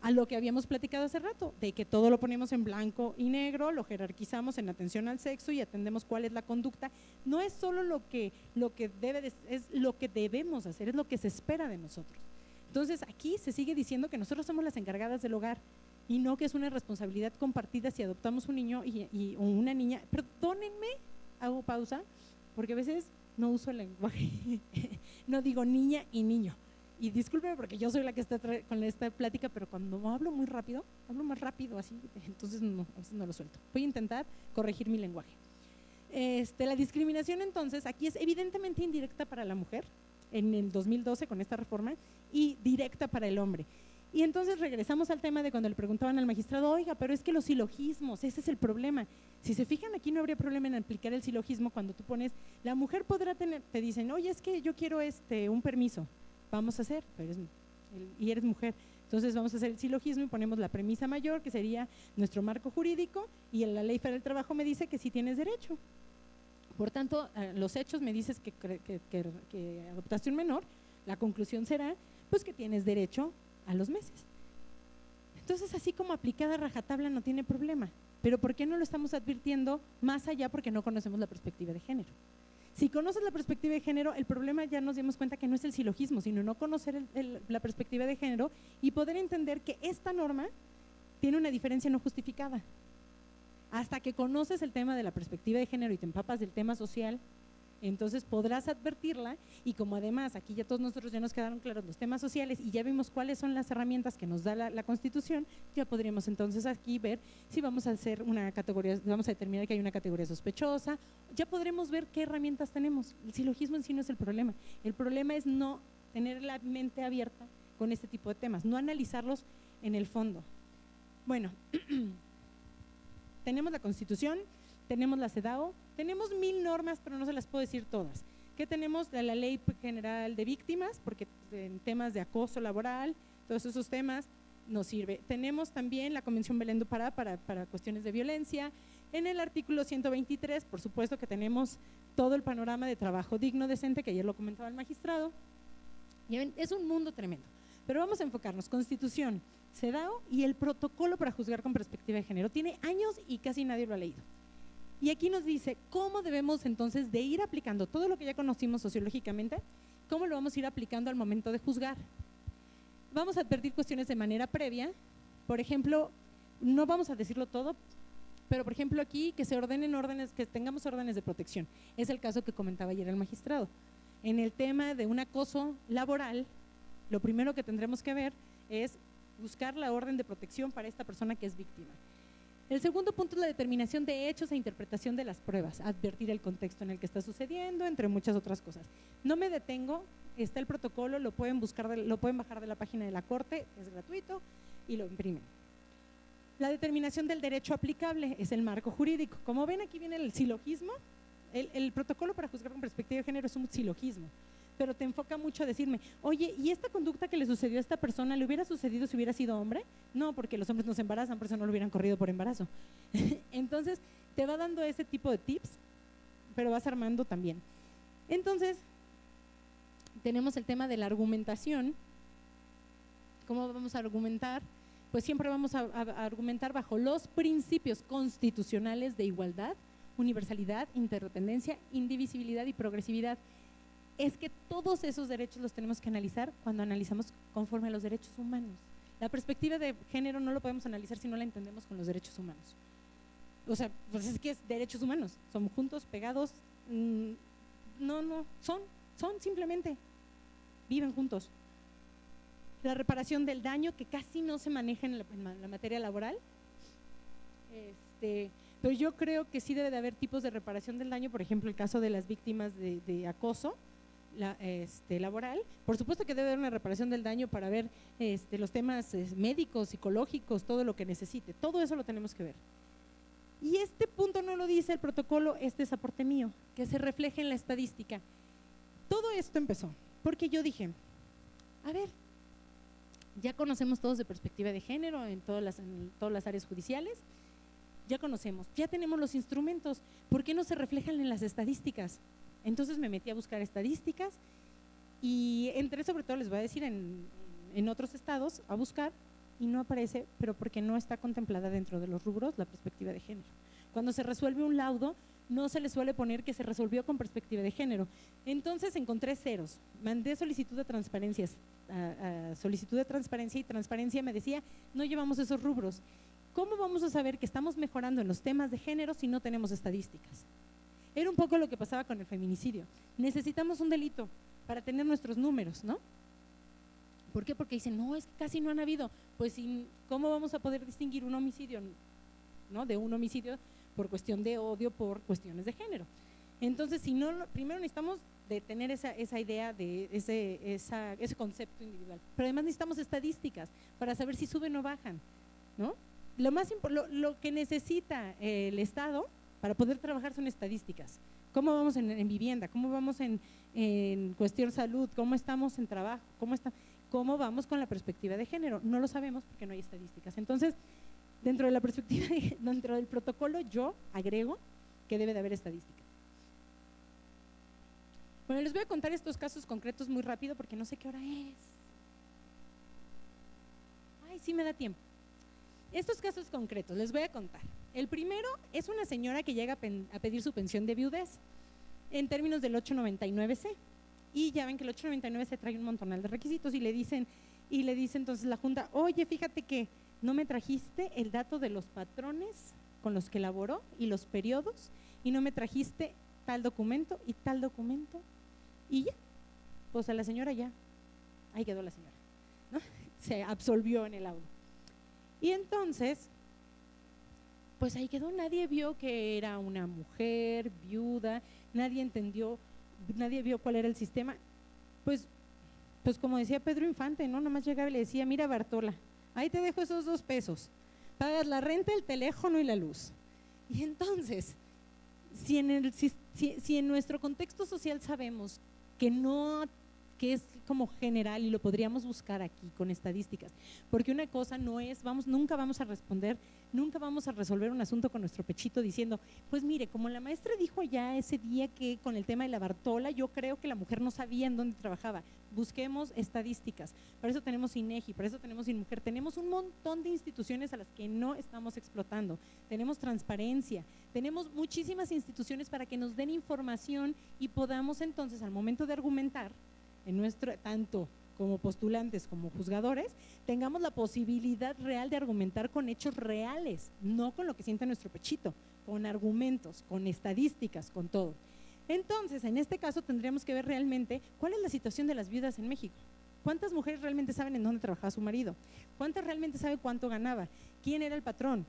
A lo que habíamos platicado hace rato, de que todo lo ponemos en blanco y negro, lo jerarquizamos en atención al sexo y atendemos cuál es la conducta. No es solo es lo que debemos hacer, es lo que se espera de nosotros. Entonces aquí se sigue diciendo que nosotros somos las encargadas del hogar y no que es una responsabilidad compartida si adoptamos un niño o una niña. Perdónenme, hago pausa, porque a veces no uso el lenguaje, no digo niña y niño. Y discúlpeme porque yo soy la que está con esta plática, pero cuando hablo muy rápido, hablo más rápido así, entonces a veces no lo suelto. Voy a intentar corregir mi lenguaje. La discriminación entonces aquí es evidentemente indirecta para la mujer en el 2012 con esta reforma y directa para el hombre. Y entonces regresamos al tema de cuando le preguntaban al magistrado, oiga, pero es que los silogismos, ese es el problema. Si se fijan, aquí no habría problema en aplicar el silogismo cuando tú pones, la mujer podrá tener, te dicen, oye, es que yo quiero un permiso. Vamos a hacer, y eres mujer, entonces vamos a hacer el silogismo y ponemos la premisa mayor, que sería nuestro marco jurídico, y la Ley Federal del Trabajo me dice que sí tienes derecho. Por tanto, los hechos me dices que adoptaste un menor, la conclusión será pues que tienes derecho a los meses. Entonces, así como aplicada a rajatabla no tiene problema, pero ¿por qué no lo estamos advirtiendo más allá? Porque no conocemos la perspectiva de género. Si conoces la perspectiva de género, el problema ya nos dimos cuenta que no es el silogismo, sino no conocer la perspectiva de género y poder entender que esta norma tiene una diferencia no justificada. Hasta que conoces el tema de la perspectiva de género y te empapas del tema social, entonces podrás advertirla, y como además aquí ya todos nosotros ya nos quedaron claros los temas sociales y ya vimos cuáles son las herramientas que nos da la Constitución, ya podríamos entonces aquí ver si vamos a hacer una categoría, vamos a determinar que hay una categoría sospechosa, ya podremos ver qué herramientas tenemos. El silogismo en sí no es el problema es no tener la mente abierta con este tipo de temas, no analizarlos en el fondo. Bueno, tenemos la Constitución, tenemos la CEDAW, tenemos 1000 normas, pero no se las puedo decir todas. ¿Qué tenemos? De la Ley General de Víctimas, porque en temas de acoso laboral, todos esos temas nos sirve. Tenemos también la Convención Belén do Pará para cuestiones de violencia. En el artículo 123, por supuesto que tenemos todo el panorama de trabajo digno, decente, que ayer lo comentaba el magistrado. Y es un mundo tremendo. Pero vamos a enfocarnos, Constitución, CEDAW y el protocolo para juzgar con perspectiva de género. Tiene años y casi nadie lo ha leído. Y aquí nos dice cómo debemos entonces de ir aplicando todo lo que ya conocimos sociológicamente, cómo lo vamos a ir aplicando al momento de juzgar. Vamos a advertir cuestiones de manera previa, por ejemplo, no vamos a decirlo todo, pero por ejemplo aquí que se ordenen órdenes, que tengamos órdenes de protección. Es el caso que comentaba ayer el magistrado. En el tema de un acoso laboral, lo primero que tendremos que ver es buscar la orden de protección para esta persona que es víctima. El segundo punto es la determinación de hechos e interpretación de las pruebas, advertir el contexto en el que está sucediendo, entre muchas otras cosas. No me detengo, está el protocolo, lo pueden bajar de la página de la Corte, es gratuito y lo imprimen. La determinación del derecho aplicable es el marco jurídico. Como ven, aquí viene el silogismo. El protocolo para juzgar con perspectiva de género es un silogismo, pero te enfoca mucho a decirme, oye, ¿y esta conducta que le sucedió a esta persona le hubiera sucedido si hubiera sido hombre? No, porque los hombres no se embarazan, por eso no lo hubieran corrido por embarazo. Entonces, te va dando ese tipo de tips, pero vas armando también. Entonces, tenemos el tema de la argumentación. ¿Cómo vamos a argumentar? Pues siempre vamos a argumentar bajo los principios constitucionales de igualdad, universalidad, interdependencia, indivisibilidad y progresividad. Es que todos esos derechos los tenemos que analizar cuando analizamos conforme a los derechos humanos. La perspectiva de género no lo podemos analizar si no la entendemos con los derechos humanos. O sea, pues es que es derechos humanos, son juntos, pegados, son simplemente, viven juntos. la reparación del daño, que casi no se maneja en la materia laboral. Pero yo creo que sí debe de haber tipos de reparación del daño, por ejemplo, el caso de las víctimas de acoso laboral. Por supuesto que debe haber una reparación del daño para ver los temas médicos, psicológicos, todo lo que necesite, todo eso lo tenemos que ver. Y este punto no lo dice el protocolo, este es aporte mío, que se refleje en la estadística. Todo esto empezó porque yo dije, a ver, ya conocemos todos de perspectiva de género en todas las áreas judiciales, ya conocemos, ya tenemos los instrumentos, ¿por qué no se reflejan en las estadísticas? Entonces me metí a buscar estadísticas y entré, sobre todo les voy a decir, en otros estados a buscar, y no aparece, pero porque no está contemplada dentro de los rubros la perspectiva de género. Cuando se resuelve un laudo, no se le suele poner que se resolvió con perspectiva de género. Entonces encontré ceros, mandé solicitud de transparencia y transparencia me decía, no llevamos esos rubros. ¿Cómo vamos a saber que estamos mejorando en los temas de género si no tenemos estadísticas? Era un poco lo que pasaba con el feminicidio. Necesitamos un delito para tener nuestros números, ¿no? ¿Por qué? Porque dicen, no, es que casi no han habido. Pues, ¿cómo vamos a poder distinguir un homicidio, ¿no?, de un homicidio por cuestión de odio, por cuestiones de género? Entonces, si no, primero necesitamos de tener esa idea, de ese concepto individual. Pero además necesitamos estadísticas para saber si suben o bajan, ¿no? Lo que necesita el Estado para poder trabajar son estadísticas. ¿Cómo vamos en vivienda? ¿Cómo vamos en cuestión salud? ¿Cómo estamos en trabajo? ¿Cómo vamos con la perspectiva de género? No lo sabemos porque no hay estadísticas. Entonces, dentro de la perspectiva, dentro del protocolo, yo agrego que debe de haber estadística. Bueno, les voy a contar estos casos concretos muy rápido porque no sé qué hora es. Ay, sí me da tiempo. Estos casos concretos les voy a contar. El primero es una señora que llega a pedir su pensión de viudez en términos del 899C. Y ya ven que el 899C trae un montonal de requisitos y le dice entonces la Junta, oye, fíjate que no me trajiste el dato de los patrones con los que elaboró y los periodos, y no me trajiste tal documento y tal documento, y ya, pues a la señora ya, ahí quedó la señora, ¿no? Se absolvió en el laudo. Y entonces, pues ahí quedó, nadie vio que era una mujer viuda, nadie entendió, nadie vio cuál era el sistema. Pues como decía Pedro Infante, ¿no? Nomás llegaba y le decía, mira Bartola, ahí te dejo esos 2 pesos, pagas la renta, el teléfono y la luz. Y entonces, si en nuestro contexto social sabemos que es como general y lo podríamos buscar aquí con estadísticas, porque una cosa no es, nunca vamos a resolver un asunto con nuestro pechito diciendo, pues mire, como la maestra dijo ya ese día que con el tema de la Bartola, yo creo que la mujer no sabía en dónde trabajaba. Busquemos estadísticas, para eso tenemos INEGI, para eso tenemos INMUJER, tenemos un montón de instituciones a las que no estamos explotando, tenemos transparencia, tenemos muchísimas instituciones para que nos den información y podamos entonces al momento de argumentar, tanto como postulantes como juzgadores, tengamos la posibilidad real de argumentar con hechos reales, no con lo que siente nuestro pechito, con argumentos, con estadísticas, con todo. Entonces, en este caso tendríamos que ver realmente cuál es la situación de las viudas en México. ¿Cuántas mujeres realmente saben en dónde trabajaba su marido? ¿Cuántas realmente saben cuánto ganaba? ¿Quién era el patrón?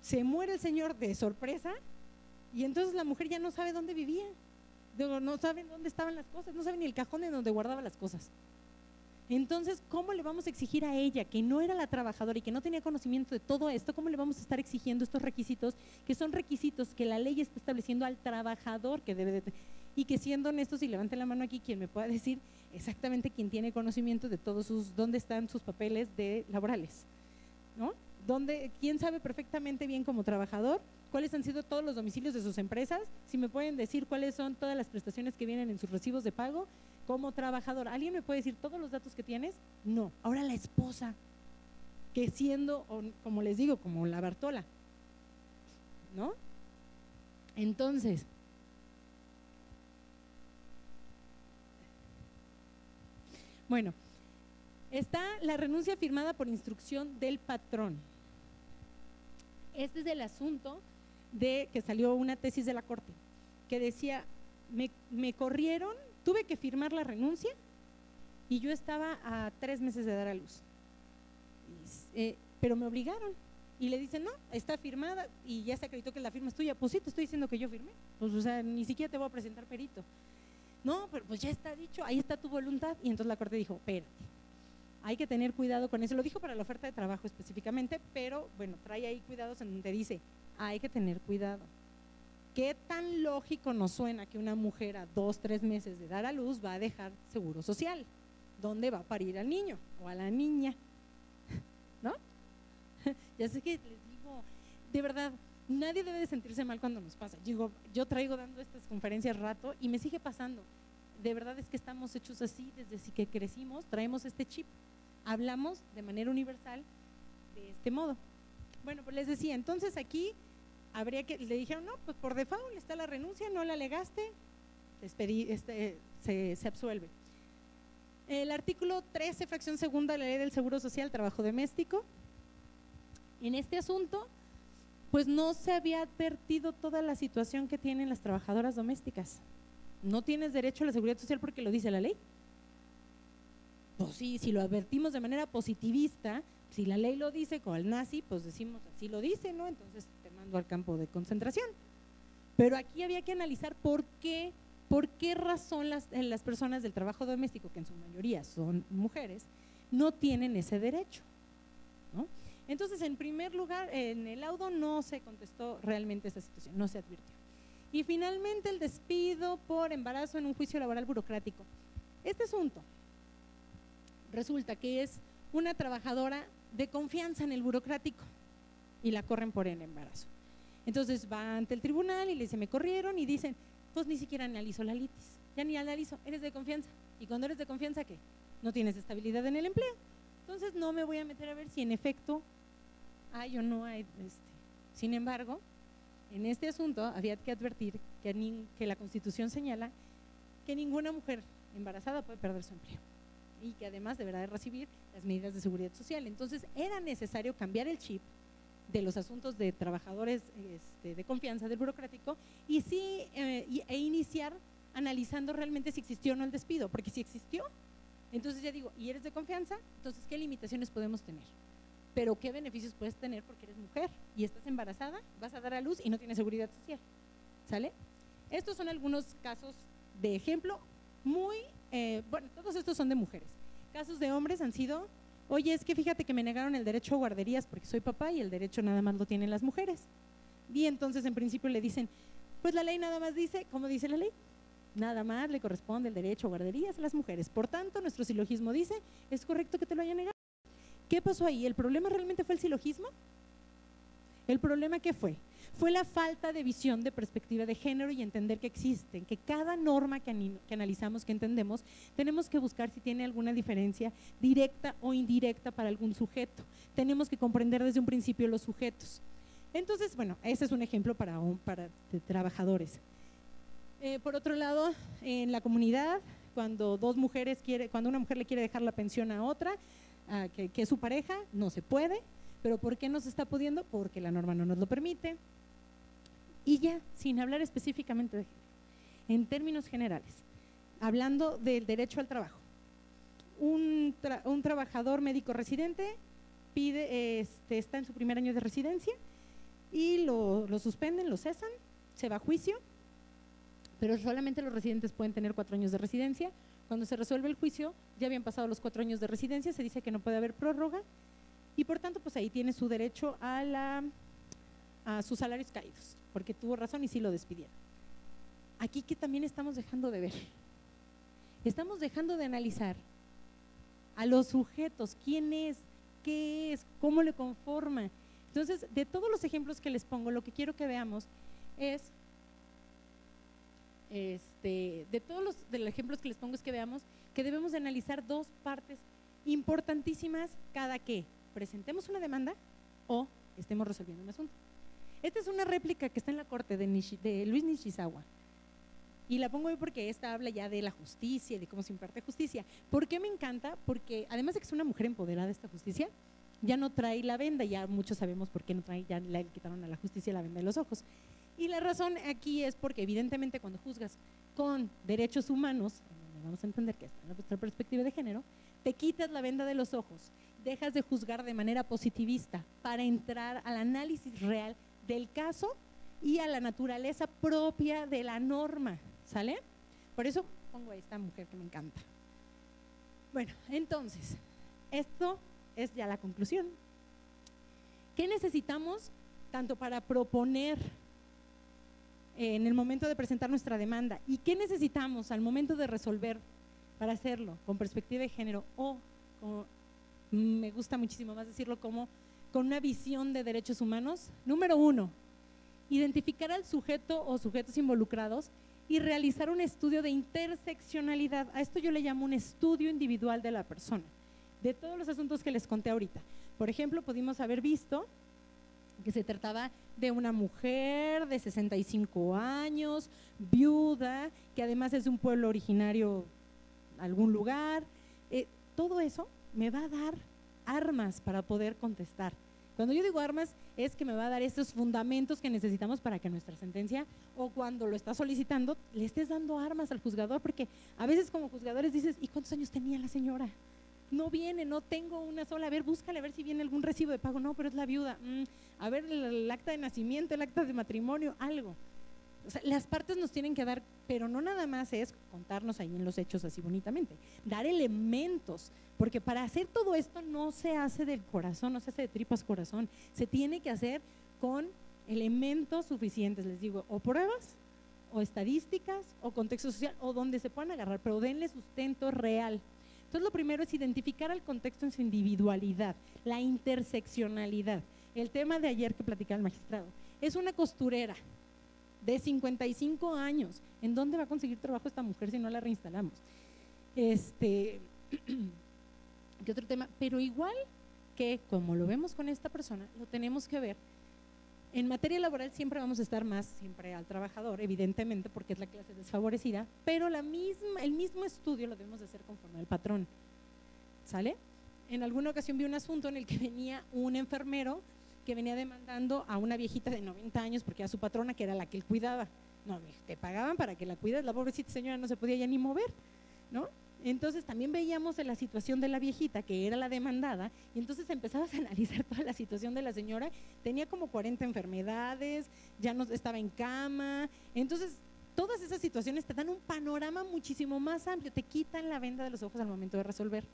Se muere el señor de sorpresa y entonces la mujer ya no sabe dónde vivía. No saben dónde estaban las cosas, no saben ni el cajón en donde guardaba las cosas. Entonces, ¿cómo le vamos a exigir a ella, que no era la trabajadora y que no tenía conocimiento de todo esto, cómo le vamos a estar exigiendo estos requisitos, que son requisitos que la ley está estableciendo al trabajador que debe de tener? Y que, siendo honestos, y levanten la mano aquí quien me pueda decir exactamente quién tiene conocimiento de todos dónde están sus papeles laborales, ¿no? ¿Quién sabe perfectamente bien como trabajador cuáles han sido todos los domicilios de sus empresas? Si me pueden decir cuáles son todas las prestaciones que vienen en sus recibos de pago como trabajador. ¿Alguien me puede decir todos los datos que tienes? No. Ahora la esposa, que siendo, como les digo, como la Bartola, ¿no? Entonces, bueno, está la renuncia firmada por instrucción del patrón. Este es el asunto de que salió una tesis de la Corte que decía, me corrieron, tuve que firmar la renuncia y yo estaba a 3 meses de dar a luz. Pero me obligaron y le dicen, no, está firmada y ya se acreditó que la firma es tuya. Pues sí, te estoy diciendo que yo firmé, pues o sea, ni siquiera te voy a presentar perito. No, pero pues ya está dicho, ahí está tu voluntad. Y entonces la corte dijo, espérate, hay que tener cuidado con eso. Lo dijo para la oferta de trabajo específicamente, pero bueno, trae ahí cuidados en donde dice, hay que tener cuidado. ¿Qué tan lógico nos suena que una mujer a 2, 3 meses de dar a luz va a dejar seguro social? ¿Dónde va a parir al niño o a la niña? ¿No? Ya sé que les digo, de verdad, nadie debe de sentirse mal cuando nos pasa. Digo, yo traigo dando estas conferencias rato y me sigue pasando. De verdad es que estamos hechos así desde que crecimos, traemos este chip. Hablamos de manera universal de este modo. Bueno, pues les decía, entonces aquí habría que, le dijeron, no, pues por default está la renuncia, no la alegaste, se absuelve. El artículo 13, fracción segunda de la Ley del Seguro Social, trabajo doméstico. En este asunto, pues no se había advertido toda la situación que tienen las trabajadoras domésticas. No tienes derecho a la seguridad social porque lo dice la ley. Pues sí, si lo advertimos de manera positivista, si la ley lo dice con el nazi, pues decimos así lo dice, ¿no? Entonces te mando al campo de concentración. Pero aquí había que analizar por qué razón las personas del trabajo doméstico, que en su mayoría son mujeres, no tienen ese derecho, ¿no? Entonces, en primer lugar, en el laudo no se contestó realmente esa situación, no se advirtió. Y finalmente el despido por embarazo en un juicio laboral burocrático. Este asunto resulta que es una trabajadora de confianza en el burocrático y la corren por el embarazo. Entonces va ante el tribunal y le dice, me corrieron, y dicen, pues ni siquiera analizo la litis, ya ni analizo, eres de confianza. Y cuando eres de confianza, ¿qué? No tienes estabilidad en el empleo. Entonces no me voy a meter a ver si en efecto hay o no hay. Sin embargo, en este asunto había que advertir que la Constitución señala que ninguna mujer embarazada puede perder su empleo y que además deberá de recibir las medidas de seguridad social. Entonces era necesario cambiar el chip de los asuntos de trabajadores de confianza del burocrático y sí iniciar analizando realmente si existió o no el despido, porque si existió, entonces ya digo, y eres de confianza, entonces ¿qué limitaciones podemos tener? Pero ¿qué beneficios puedes tener porque eres mujer y estás embarazada, vas a dar a luz y no tienes seguridad social? ¿Sale? Estos son algunos casos de ejemplo muy, bueno, todos estos son de mujeres. Casos de hombres han sido, oye, es que fíjate que me negaron el derecho a guarderías porque soy papá y el derecho nada más lo tienen las mujeres. Y entonces en principio le dicen, pues la ley nada más dice, ¿cómo dice la ley? Nada más le corresponde el derecho a guarderías a las mujeres. Por tanto, nuestro silogismo dice, es correcto que te lo hayan negado. ¿Qué pasó ahí? ¿El problema realmente fue el silogismo? ¿El problema qué fue? Fue la falta de visión de perspectiva de género y entender que existen, que cada norma que analizamos, que entendemos, tenemos que buscar si tiene alguna diferencia directa o indirecta para algún sujeto. Tenemos que comprender desde un principio los sujetos. Entonces, bueno, ese es un ejemplo para trabajadores. Por otro lado, en la comunidad, cuando una mujer le quiere dejar la pensión a otra, que es su pareja, no se puede. ¿Pero por qué no se está pudiendo? Porque la norma no nos lo permite. Y ya, sin hablar específicamente de género, en términos generales, hablando del derecho al trabajo, un trabajador médico residente pide, está en su primer año de residencia y lo suspenden, lo cesan, se va a juicio, pero solamente los residentes pueden tener 4 años de residencia. Cuando se resuelve el juicio, ya habían pasado los 4 años de residencia, se dice que no puede haber prórroga y por tanto pues ahí tiene su derecho a sus salarios caídos, porque tuvo razón y sí lo despidieron. Aquí que también estamos dejando de ver, estamos dejando de analizar a los sujetos, quién es, qué es, cómo le conforma. Entonces, de todos los ejemplos que les pongo, lo que quiero que veamos es, de todos los ejemplos que les pongo es que veamos que debemos de analizar 2 partes importantísimas cada que presentemos una demanda o estemos resolviendo un asunto. Esta es una réplica que está en la corte de Luis Nishizawa y la pongo hoy porque esta habla ya de la justicia, de cómo se imparte justicia. ¿Por qué me encanta? Porque además de que es una mujer empoderada esta justicia, ya no trae la venda, ya muchos sabemos por qué no trae, ya le quitaron a la justicia la venda de los ojos. Y la razón aquí es porque evidentemente cuando juzgas con derechos humanos, en vamos a entender que está en nuestra perspectiva de género, te quitas la venda de los ojos, dejas de juzgar de manera positivista para entrar al análisis real del caso y a la naturaleza propia de la norma, ¿sale? Por eso pongo a esta mujer que me encanta. Bueno, entonces, esto es ya la conclusión. ¿Qué necesitamos tanto para proponer en el momento de presentar nuestra demanda y qué necesitamos al momento de resolver para hacerlo con perspectiva de género o, me gusta muchísimo más decirlo, como con una visión de derechos humanos? Número 1, identificar al sujeto o sujetos involucrados y realizar un estudio de interseccionalidad. A esto yo le llamo un estudio individual de la persona, de todos los asuntos que les conté ahorita. Por ejemplo, pudimos haber visto que se trataba de una mujer de 65 años, viuda, que además es de un pueblo originario, algún lugar. Todo eso me va a dar armas para poder contestar. Cuando yo digo armas, es que me va a dar estos fundamentos que necesitamos para que nuestra sentencia, o cuando lo está solicitando, le estés dando armas al juzgador, porque a veces como juzgadores dices, ¿y cuántos años tenía la señora? No viene, no tengo una sola, a ver, búscale a ver si viene algún recibo de pago. No, pero es la viuda. A ver, el acta de nacimiento, el acta de matrimonio, algo. O sea, las partes nos tienen que dar, pero no nada más es contarnos ahí en los hechos así bonitamente, dar elementos, porque para hacer todo esto no se hace del corazón, no se hace de tripas corazón, se tiene que hacer con elementos suficientes, les digo, o pruebas, o estadísticas, o contexto social, o donde se puedan agarrar, pero denle sustento real. Entonces lo primero es identificar al contexto en su individualidad, la interseccionalidad. El tema de ayer que platicaba el magistrado, es una costurera de 55 años, ¿en dónde va a conseguir trabajo esta mujer si no la reinstalamos? ¿Qué otro tema? Pero igual que como lo vemos con esta persona, lo tenemos que ver. En materia laboral siempre vamos a estar más siempre al trabajador, evidentemente, porque es la clase desfavorecida, pero el mismo estudio lo debemos de hacer conforme al patrón, ¿sale? En alguna ocasión vi un asunto en el que venía un enfermero que venía demandando a una viejita de 90 años porque era su patrona, que era la que él cuidaba. No, te pagaban para que la cuidas, la pobrecita señora no se podía ya ni mover, ¿no? Entonces también veíamos la situación de la viejita, que era la demandada, y entonces empezabas a analizar toda la situación de la señora. Tenía como 40 enfermedades, ya no estaba en cama. Entonces todas esas situaciones te dan un panorama muchísimo más amplio, te quitan la venda de los ojos al momento de resolver.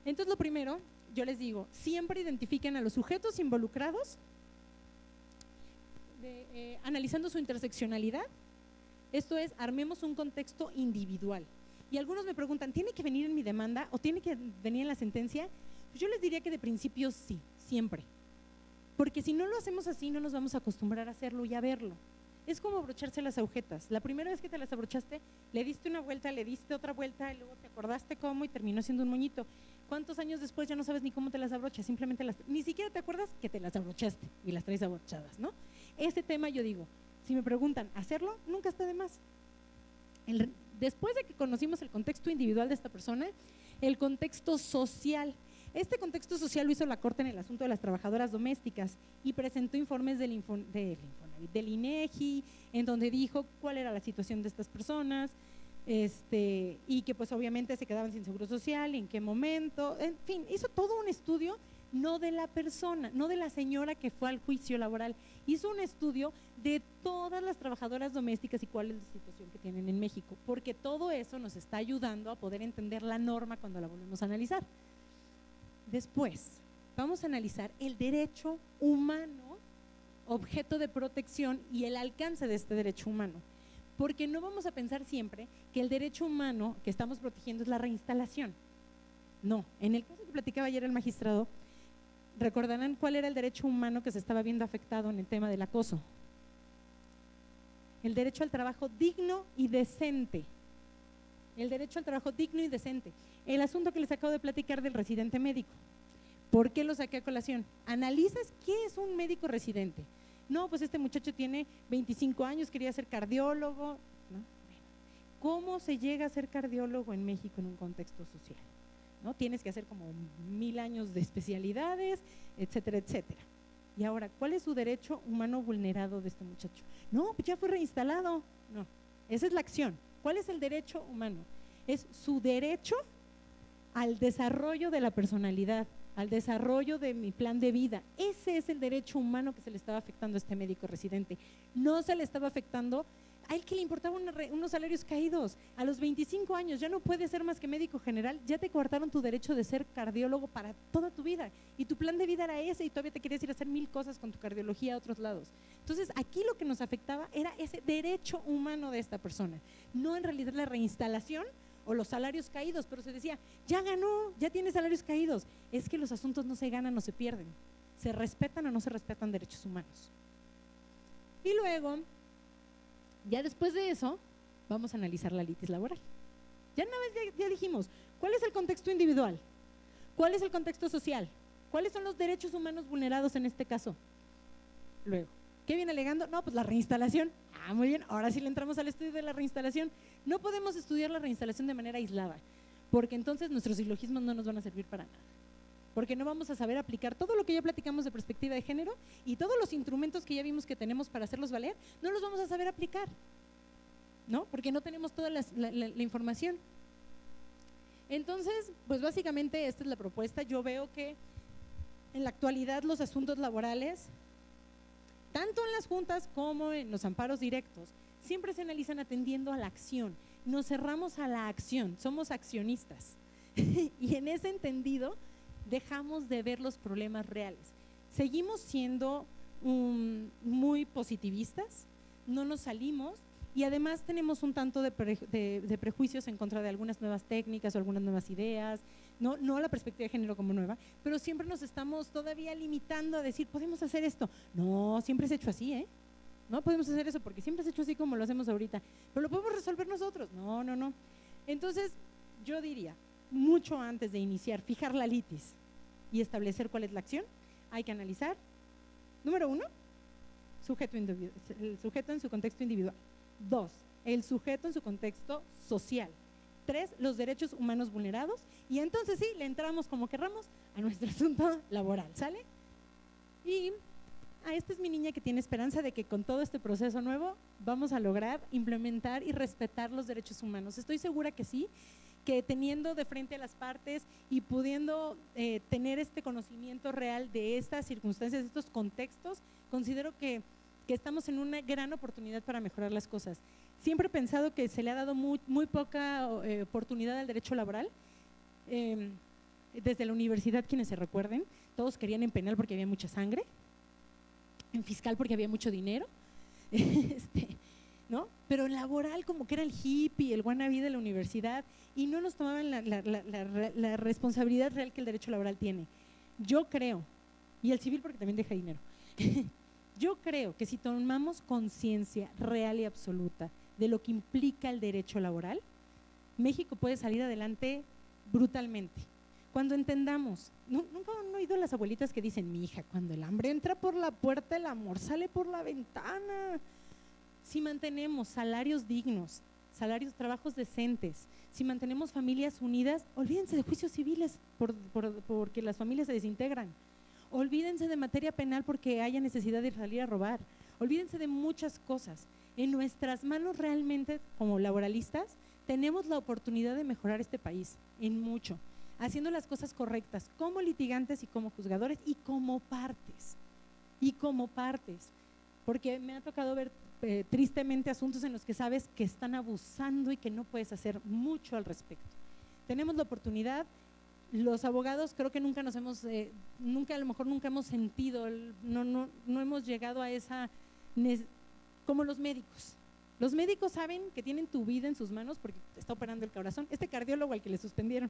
Entonces lo primero, yo les digo, siempre identifiquen a los sujetos involucrados, analizando su interseccionalidad. Esto es, armemos un contexto individual. Y algunos me preguntan, ¿tiene que venir en mi demanda o tiene que venir en la sentencia? Pues yo les diría que de principio sí, siempre. Porque si no lo hacemos así, no nos vamos a acostumbrar a hacerlo y a verlo. Es como abrocharse las agujetas. La primera vez que te las abrochaste, le diste una vuelta, le diste otra vuelta, y luego te acordaste cómo y terminó siendo un moñito. ¿Cuántos años después ya no sabes ni cómo te las abrochas? Simplemente ni siquiera te acuerdas que te las abrochaste y las traes abrochadas, ¿no? Ese tema yo digo, si me preguntan, ¿hacerlo? Nunca está de más. Después de que conocimos el contexto individual de esta persona, el contexto social. Este contexto social lo hizo la Corte en el asunto de las trabajadoras domésticas y presentó informes del INEGI, en donde dijo cuál era la situación de estas personas, y que pues obviamente se quedaban sin seguro social, y en qué momento, en fin, hizo todo un estudio, no de la persona, no de la señora que fue al juicio laboral, hizo un estudio de todas las trabajadoras domésticas y cuál es la situación que tienen en México, porque todo eso nos está ayudando a poder entender la norma cuando la volvemos a analizar. Después, vamos a analizar el derecho humano, objeto de protección y el alcance de este derecho humano, porque no vamos a pensar siempre que el derecho humano que estamos protegiendo es la reinstalación. No, en el caso que platicaba ayer el magistrado, recordarán cuál era el derecho humano que se estaba viendo afectado en el tema del acoso. El derecho al trabajo digno y decente. El derecho al trabajo digno y decente. El asunto que les acabo de platicar del residente médico. ¿Por qué lo saqué a colación? Analizas qué es un médico residente. No, pues este muchacho tiene 25 años, quería ser cardiólogo, ¿no? ¿Cómo se llega a ser cardiólogo en México en un contexto social? ¿No? Tienes que hacer como 1000 años de especialidades, etcétera, etcétera. Y ahora, ¿cuál es su derecho humano vulnerado de este muchacho? No, pues ya fue reinstalado. No, esa es la acción. ¿Cuál es el derecho humano? es su derecho al desarrollo de la personalidad, al desarrollo de mi plan de vida. Ese es el derecho humano que se le estaba afectando a este médico residente. No se le estaba afectando a él, que le importaban unos salarios caídos. A los 25 años ya no puedes ser más que médico general, ya te coartaron tu derecho de ser cardiólogo para toda tu vida, y tu plan de vida era ese, y todavía te querías ir a hacer 1000 cosas con tu cardiología a otros lados. Entonces aquí lo que nos afectaba era ese derecho humano de esta persona, no en realidad la reinstalación o los salarios caídos. Pero se decía, ya ganó, ya tiene salarios caídos. Es que los asuntos no se ganan o se pierden, se respetan o no se respetan derechos humanos. Y luego, ya después de eso, vamos a analizar la litis laboral. Ya una vez ya dijimos, ¿cuál es el contexto individual? ¿Cuál es el contexto social? ¿Cuáles son los derechos humanos vulnerados en este caso? Luego, ¿qué viene alegando? No, pues la reinstalación. Ah, muy bien, ahora sí le entramos al estudio de la reinstalación. No podemos estudiar la reinstalación de manera aislada, porque entonces nuestros silogismos no nos van a servir para nada, porque no vamos a saber aplicar todo lo que ya platicamos de perspectiva de género, y todos los instrumentos que ya vimos que tenemos para hacerlos valer, no los vamos a saber aplicar, ¿no? Porque no tenemos toda la información. Entonces, pues básicamente esta es la propuesta. Yo veo que en la actualidad los asuntos laborales, tanto en las juntas como en los amparos directos, siempre se analizan atendiendo a la acción. Nos cerramos a la acción, somos accionistas y en ese entendido dejamos de ver los problemas reales. Seguimos siendo muy positivistas, no nos salimos, y además tenemos un tanto de prejuicios en contra de algunas nuevas técnicas o algunas nuevas ideas, no la perspectiva de género como nueva, pero siempre nos estamos todavía limitando a decir, podemos hacer esto. No, siempre se ha hecho así, ¿eh? No podemos hacer eso porque siempre se ha hecho así como lo hacemos ahorita, pero lo podemos resolver nosotros. No. Entonces, yo diría, mucho antes de iniciar, fijar la litis y establecer cuál es la acción, hay que analizar, número 1, el sujeto en su contexto individual. 2, el sujeto en su contexto social. 3, los derechos humanos vulnerados. Y entonces sí, le entramos como querramos a nuestro asunto laboral, ¿sale? Y esta es mi niña que tiene esperanza de que con todo este proceso nuevo vamos a lograr implementar y respetar los derechos humanos. Estoy segura que sí, que teniendo de frente a las partes y pudiendo tener este conocimiento real de estas circunstancias, de estos contextos, considero que estamos en una gran oportunidad para mejorar las cosas. Siempre he pensado que se le ha dado muy poca oportunidad al derecho laboral. Desde la universidad, quienes se recuerden, todos querían en penal porque había mucha sangre, en fiscal porque había mucho dinero, ¿no? Pero en laboral como que era el hippie, el wannabe de la universidad, y no nos tomaban la responsabilidad real que el derecho laboral tiene. Yo creo, y el civil porque también deja dinero, yo creo que si tomamos conciencia real y absoluta de lo que implica el derecho laboral, México puede salir adelante brutalmente. Cuando entendamos, nunca han oído las abuelitas que dicen, mi hija, cuando el hambre entra por la puerta, el amor sale por la ventana. Si mantenemos salarios dignos, trabajos decentes, si mantenemos familias unidas, olvídense de juicios civiles porque las familias se desintegran. Olvídense de materia penal porque haya necesidad de salir a robar. Olvídense de muchas cosas. En nuestras manos realmente, como laboralistas, tenemos la oportunidad de mejorar este país en mucho, haciendo las cosas correctas como litigantes y como juzgadores y como partes. Porque me ha tocado ver tristemente asuntos en los que sabes que están abusando y que no puedes hacer mucho al respecto. Tenemos la oportunidad. Los abogados creo que nunca a lo mejor nunca hemos sentido, no hemos llegado a esa, como los médicos. Los médicos saben que tienen tu vida en sus manos porque te está operando el corazón. Este cardiólogo al que le suspendieron,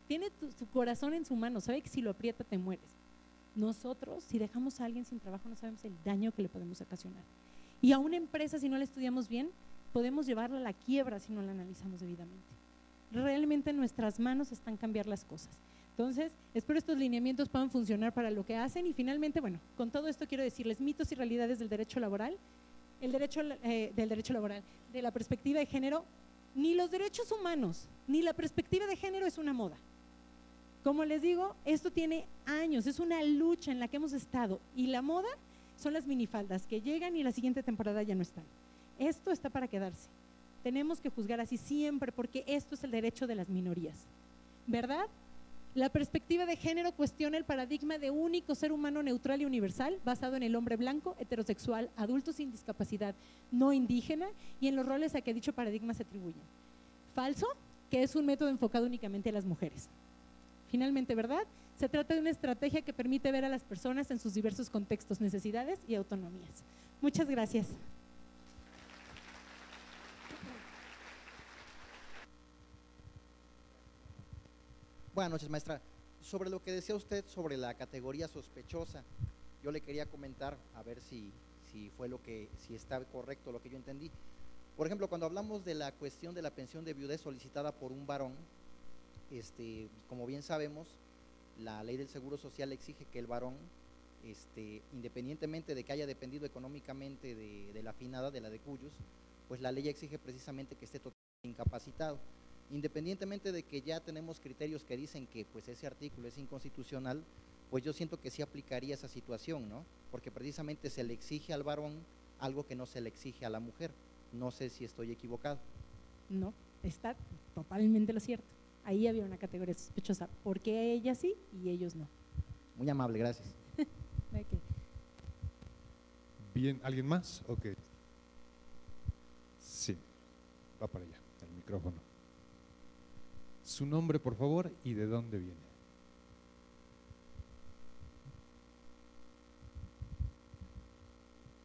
tiene su corazón en su mano, sabe que si lo aprieta te mueres. Nosotros, si dejamos a alguien sin trabajo, no sabemos el daño que le podemos ocasionar. Y a una empresa, si no la estudiamos bien, podemos llevarla a la quiebra si no la analizamos debidamente. Realmente en nuestras manos están cambiar las cosas. Entonces, espero estos lineamientos puedan funcionar para lo que hacen. Y finalmente, bueno, con todo esto quiero decirles mitos y realidades del derecho laboral, de la perspectiva de género. Ni los derechos humanos, ni la perspectiva de género es una moda. Como les digo, esto tiene años, es una lucha en la que hemos estado, y la moda son las minifaldas que llegan y la siguiente temporada ya no están. Esto está para quedarse. Tenemos que juzgar así siempre, porque esto es el derecho de las minorías, ¿verdad? La perspectiva de género cuestiona el paradigma de único ser humano neutral y universal basado en el hombre blanco, heterosexual, adulto sin discapacidad, no indígena y en los roles a que dicho paradigma se atribuyen. Falso, que es un método enfocado únicamente a las mujeres. Finalmente, ¿verdad? Se trata de una estrategia que permite ver a las personas en sus diversos contextos, necesidades y autonomías. Muchas gracias. Buenas noches, maestra. Sobre lo que decía usted sobre la categoría sospechosa, yo le quería comentar, a ver si está correcto lo que yo entendí. Por ejemplo, cuando hablamos de la cuestión de la pensión de viudez solicitada por un varón, como bien sabemos, la ley del Seguro Social exige que el varón, independientemente de que haya dependido económicamente de la finada, de la de cuyos, pues la ley exige precisamente que esté totalmente incapacitado. Independientemente de que ya tenemos criterios que dicen que pues ese artículo es inconstitucional, pues yo siento que sí aplicaría esa situación, ¿no? Porque precisamente se le exige al varón algo que no se le exige a la mujer. No sé si estoy equivocado. No, está totalmente lo cierto. Ahí había una categoría sospechosa. ¿Por qué ella sí y ellos no? Muy amable, gracias. Okay. Bien, ¿alguien más? Ok. Sí, va para allá, el micrófono. Su nombre, por favor, y de dónde viene.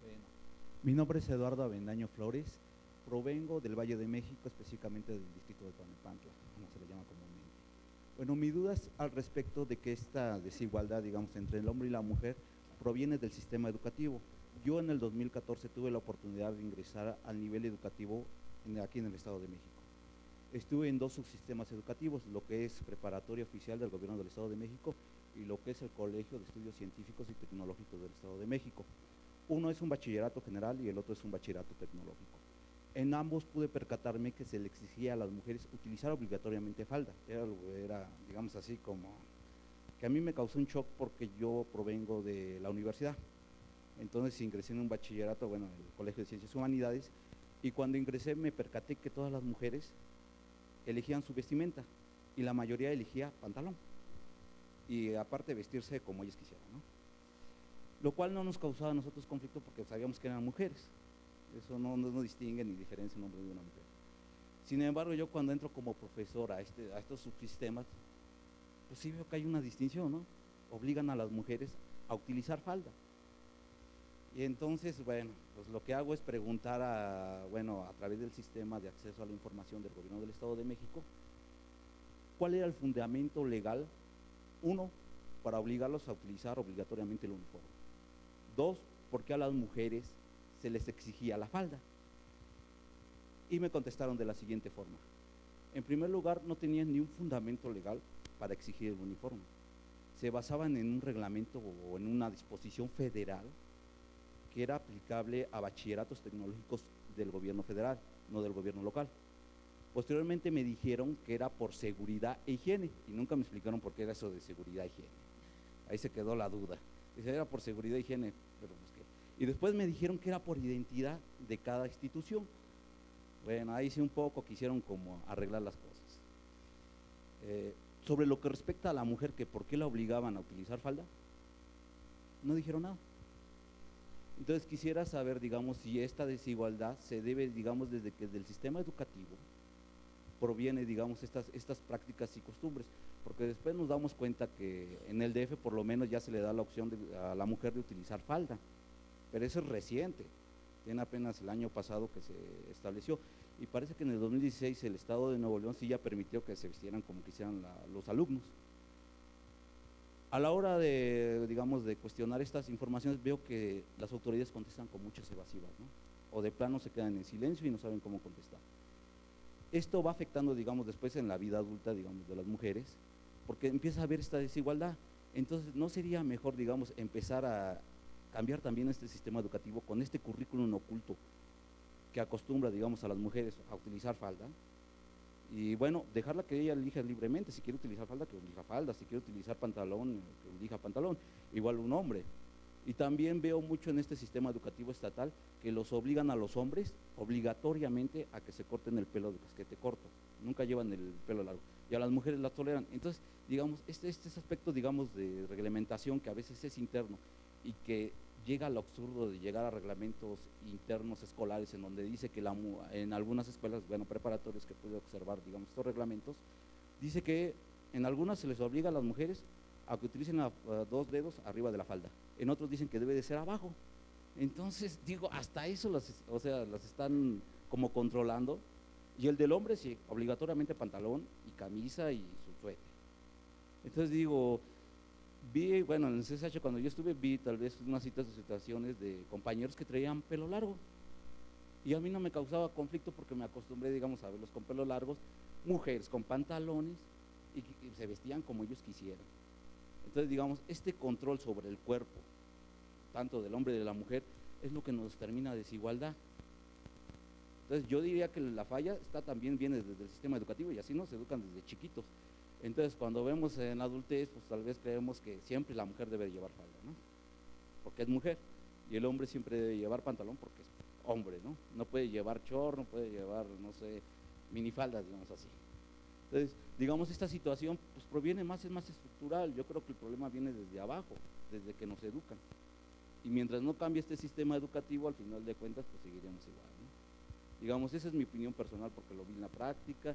Bueno, mi nombre es Eduardo Avendaño Flores, provengo del Valle de México, específicamente del distrito de Tlalnepantla, como se le llama comúnmente. Bueno, mi duda es al respecto de que esta desigualdad, digamos, entre el hombre y la mujer proviene del sistema educativo. Yo en el 2014 tuve la oportunidad de ingresar al nivel educativo aquí en el Estado de México. Estuve en 2 subsistemas educativos, lo que es preparatoria oficial del gobierno del Estado de México y lo que es el Colegio de Estudios Científicos y Tecnológicos del Estado de México. Uno es un bachillerato general y el otro es un bachillerato tecnológico. En ambos pude percatarme que se le exigía a las mujeres utilizar obligatoriamente falda. Era, digamos así, como que a mí me causó un shock porque yo provengo de la universidad. Entonces ingresé en un bachillerato, bueno, en el Colegio de Ciencias y Humanidades, y cuando ingresé me percaté que todas las mujeres elegían su vestimenta y la mayoría elegía pantalón y aparte vestirse como ellas quisieran, ¿no? Lo cual no nos causaba a nosotros conflicto porque sabíamos que eran mujeres. Eso no distingue ni diferencia un hombre de una mujer. Sin embargo, yo cuando entro como profesor a estos subsistemas, pues sí veo que hay una distinción, ¿no? Obligan a las mujeres a utilizar falda. Y entonces, bueno, pues lo que hago es preguntar a través del sistema de acceso a la información del gobierno del Estado de México, ¿cuál era el fundamento legal? 1, para obligarlos a utilizar obligatoriamente el uniforme. 2, ¿por qué a las mujeres se les exigía la falda? Y me contestaron de la siguiente forma. En primer lugar, no tenían ni un fundamento legal para exigir el uniforme. Se basaban en un reglamento o en una disposición federal que era aplicable a bachilleratos tecnológicos del gobierno federal, no del gobierno local. Posteriormente me dijeron que era por seguridad e higiene, y nunca me explicaron por qué era eso de seguridad e higiene. Ahí se quedó la duda. Dice, era por seguridad e higiene, pero pues qué. Y después me dijeron que era por identidad de cada institución. Bueno, ahí sí un poco quisieron como arreglar las cosas. Sobre lo que respecta a la mujer, que por qué la obligaban a utilizar falda, no dijeron nada. Entonces quisiera saber, digamos, si esta desigualdad se debe, digamos, desde que del sistema educativo proviene, digamos, estas prácticas y costumbres, porque después nos damos cuenta que en el DF por lo menos ya se le da la opción a la mujer de utilizar falda, pero eso es reciente, tiene apenas el año pasado que se estableció, y parece que en el 2016 el Estado de Nuevo León sí ya permitió que se vistieran como quisieran los alumnos. A la hora de, digamos, de cuestionar estas informaciones, veo que las autoridades contestan con muchas evasivas, ¿no? O de plano se quedan en silencio y no saben cómo contestar. Esto va afectando, digamos, después en la vida adulta, digamos, de las mujeres, porque empieza a haber esta desigualdad. Entonces, ¿no sería mejor, digamos, empezar a cambiar también este sistema educativo con este currículum oculto que acostumbra, digamos, a las mujeres a utilizar falda? Y bueno, dejarla que ella elija libremente, si quiere utilizar falda, que elija falda, si quiere utilizar pantalón, que elija pantalón, igual un hombre, Y también veo mucho en este sistema educativo estatal que los obligan a los hombres obligatoriamente a que se corten el pelo de casquete corto, nunca llevan el pelo largo, y a las mujeres la toleran. Entonces, digamos, este aspecto, digamos, de reglamentación que a veces es interno y que llega al absurdo de llegar a reglamentos internos escolares, en donde dice que en algunas escuelas, bueno, preparatorias que pude observar, digamos, estos reglamentos, dice que en algunas se les obliga a las mujeres a que utilicen a 2 dedos arriba de la falda, en otros dicen que debe de ser abajo. Entonces, digo, hasta eso las están como controlando. Y el del hombre sí, obligatoriamente pantalón y camisa y su suéter. Entonces digo, vi, bueno, en el CSH cuando yo estuve, vi tal vez unas situaciones de compañeros que traían pelo largo, y a mí no me causaba conflicto porque me acostumbré, digamos, a verlos con pelo largos, mujeres con pantalones, y se vestían como ellos quisieran. Entonces, digamos, este control sobre el cuerpo, tanto del hombre y de la mujer, es lo que nos termina desigualdad. Entonces, yo diría que la falla también viene desde el sistema educativo, y así nos educan desde chiquitos. Entonces, cuando vemos en adultez, pues tal vez creemos que siempre la mujer debe llevar falda, ¿no? Porque es mujer, y el hombre siempre debe llevar pantalón porque es hombre, ¿no? No puede llevar short, no puede llevar, no sé, minifaldas, digamos así. Entonces, digamos, esta situación pues proviene es más estructural. Yo creo que el problema viene desde abajo, desde que nos educan. Y mientras no cambie este sistema educativo, al final de cuentas, pues seguiremos igual, ¿no? Digamos, esa es mi opinión personal porque lo vi en la práctica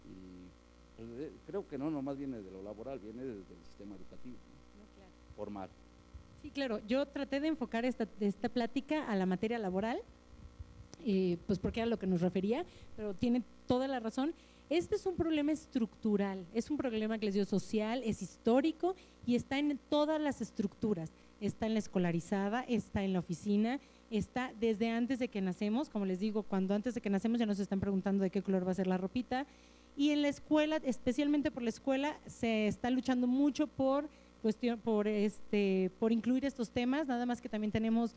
y pues, creo que no nomás viene de lo laboral, viene desde el sistema educativo, ¿no? No, claro. Formal. Sí, claro. Yo traté de enfocar esta plática a la materia laboral, pues porque era lo que nos refería, pero tiene toda la razón. Este es un problema estructural, es un problema que les digo social, es histórico y está en todas las estructuras. Está en la escolarizada, está en la oficina, está desde antes de que nacemos, como les digo, cuando antes de que nacemos ya nos están preguntando de qué color va a ser la ropita, y en la escuela, especialmente por la escuela, se está luchando mucho por incluir estos temas, nada más que también tenemos,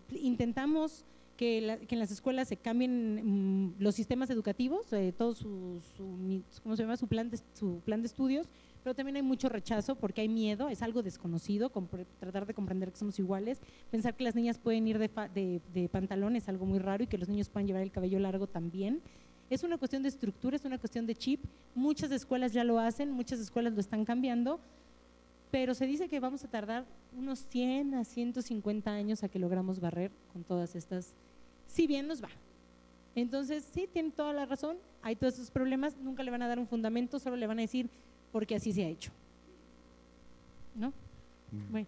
intentamos que en las escuelas se cambien los sistemas educativos, todo ¿cómo se llama? su plan de estudios, pero también hay mucho rechazo porque hay miedo, es algo desconocido, tratar de comprender que somos iguales, pensar que las niñas pueden ir de pantalón es algo muy raro y que los niños puedan llevar el cabello largo también. Es una cuestión de estructura, es una cuestión de chip, muchas escuelas ya lo hacen, muchas escuelas lo están cambiando, pero se dice que vamos a tardar unos 100 a 150 años a que logramos barrer con todas estas, si bien nos va. Entonces, sí, tiene toda la razón, hay todos esos problemas, nunca le van a dar un fundamento, solo le van a decir porque así se ha hecho, ¿no? Bueno.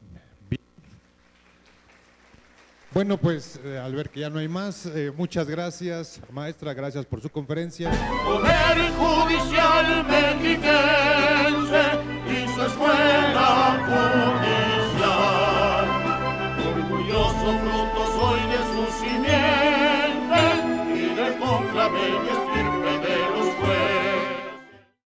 Bueno, pues al ver que ya no hay más, muchas gracias, maestra, gracias por su conferencia. Poder Judicial Mexiquense y su escuela judicial, orgulloso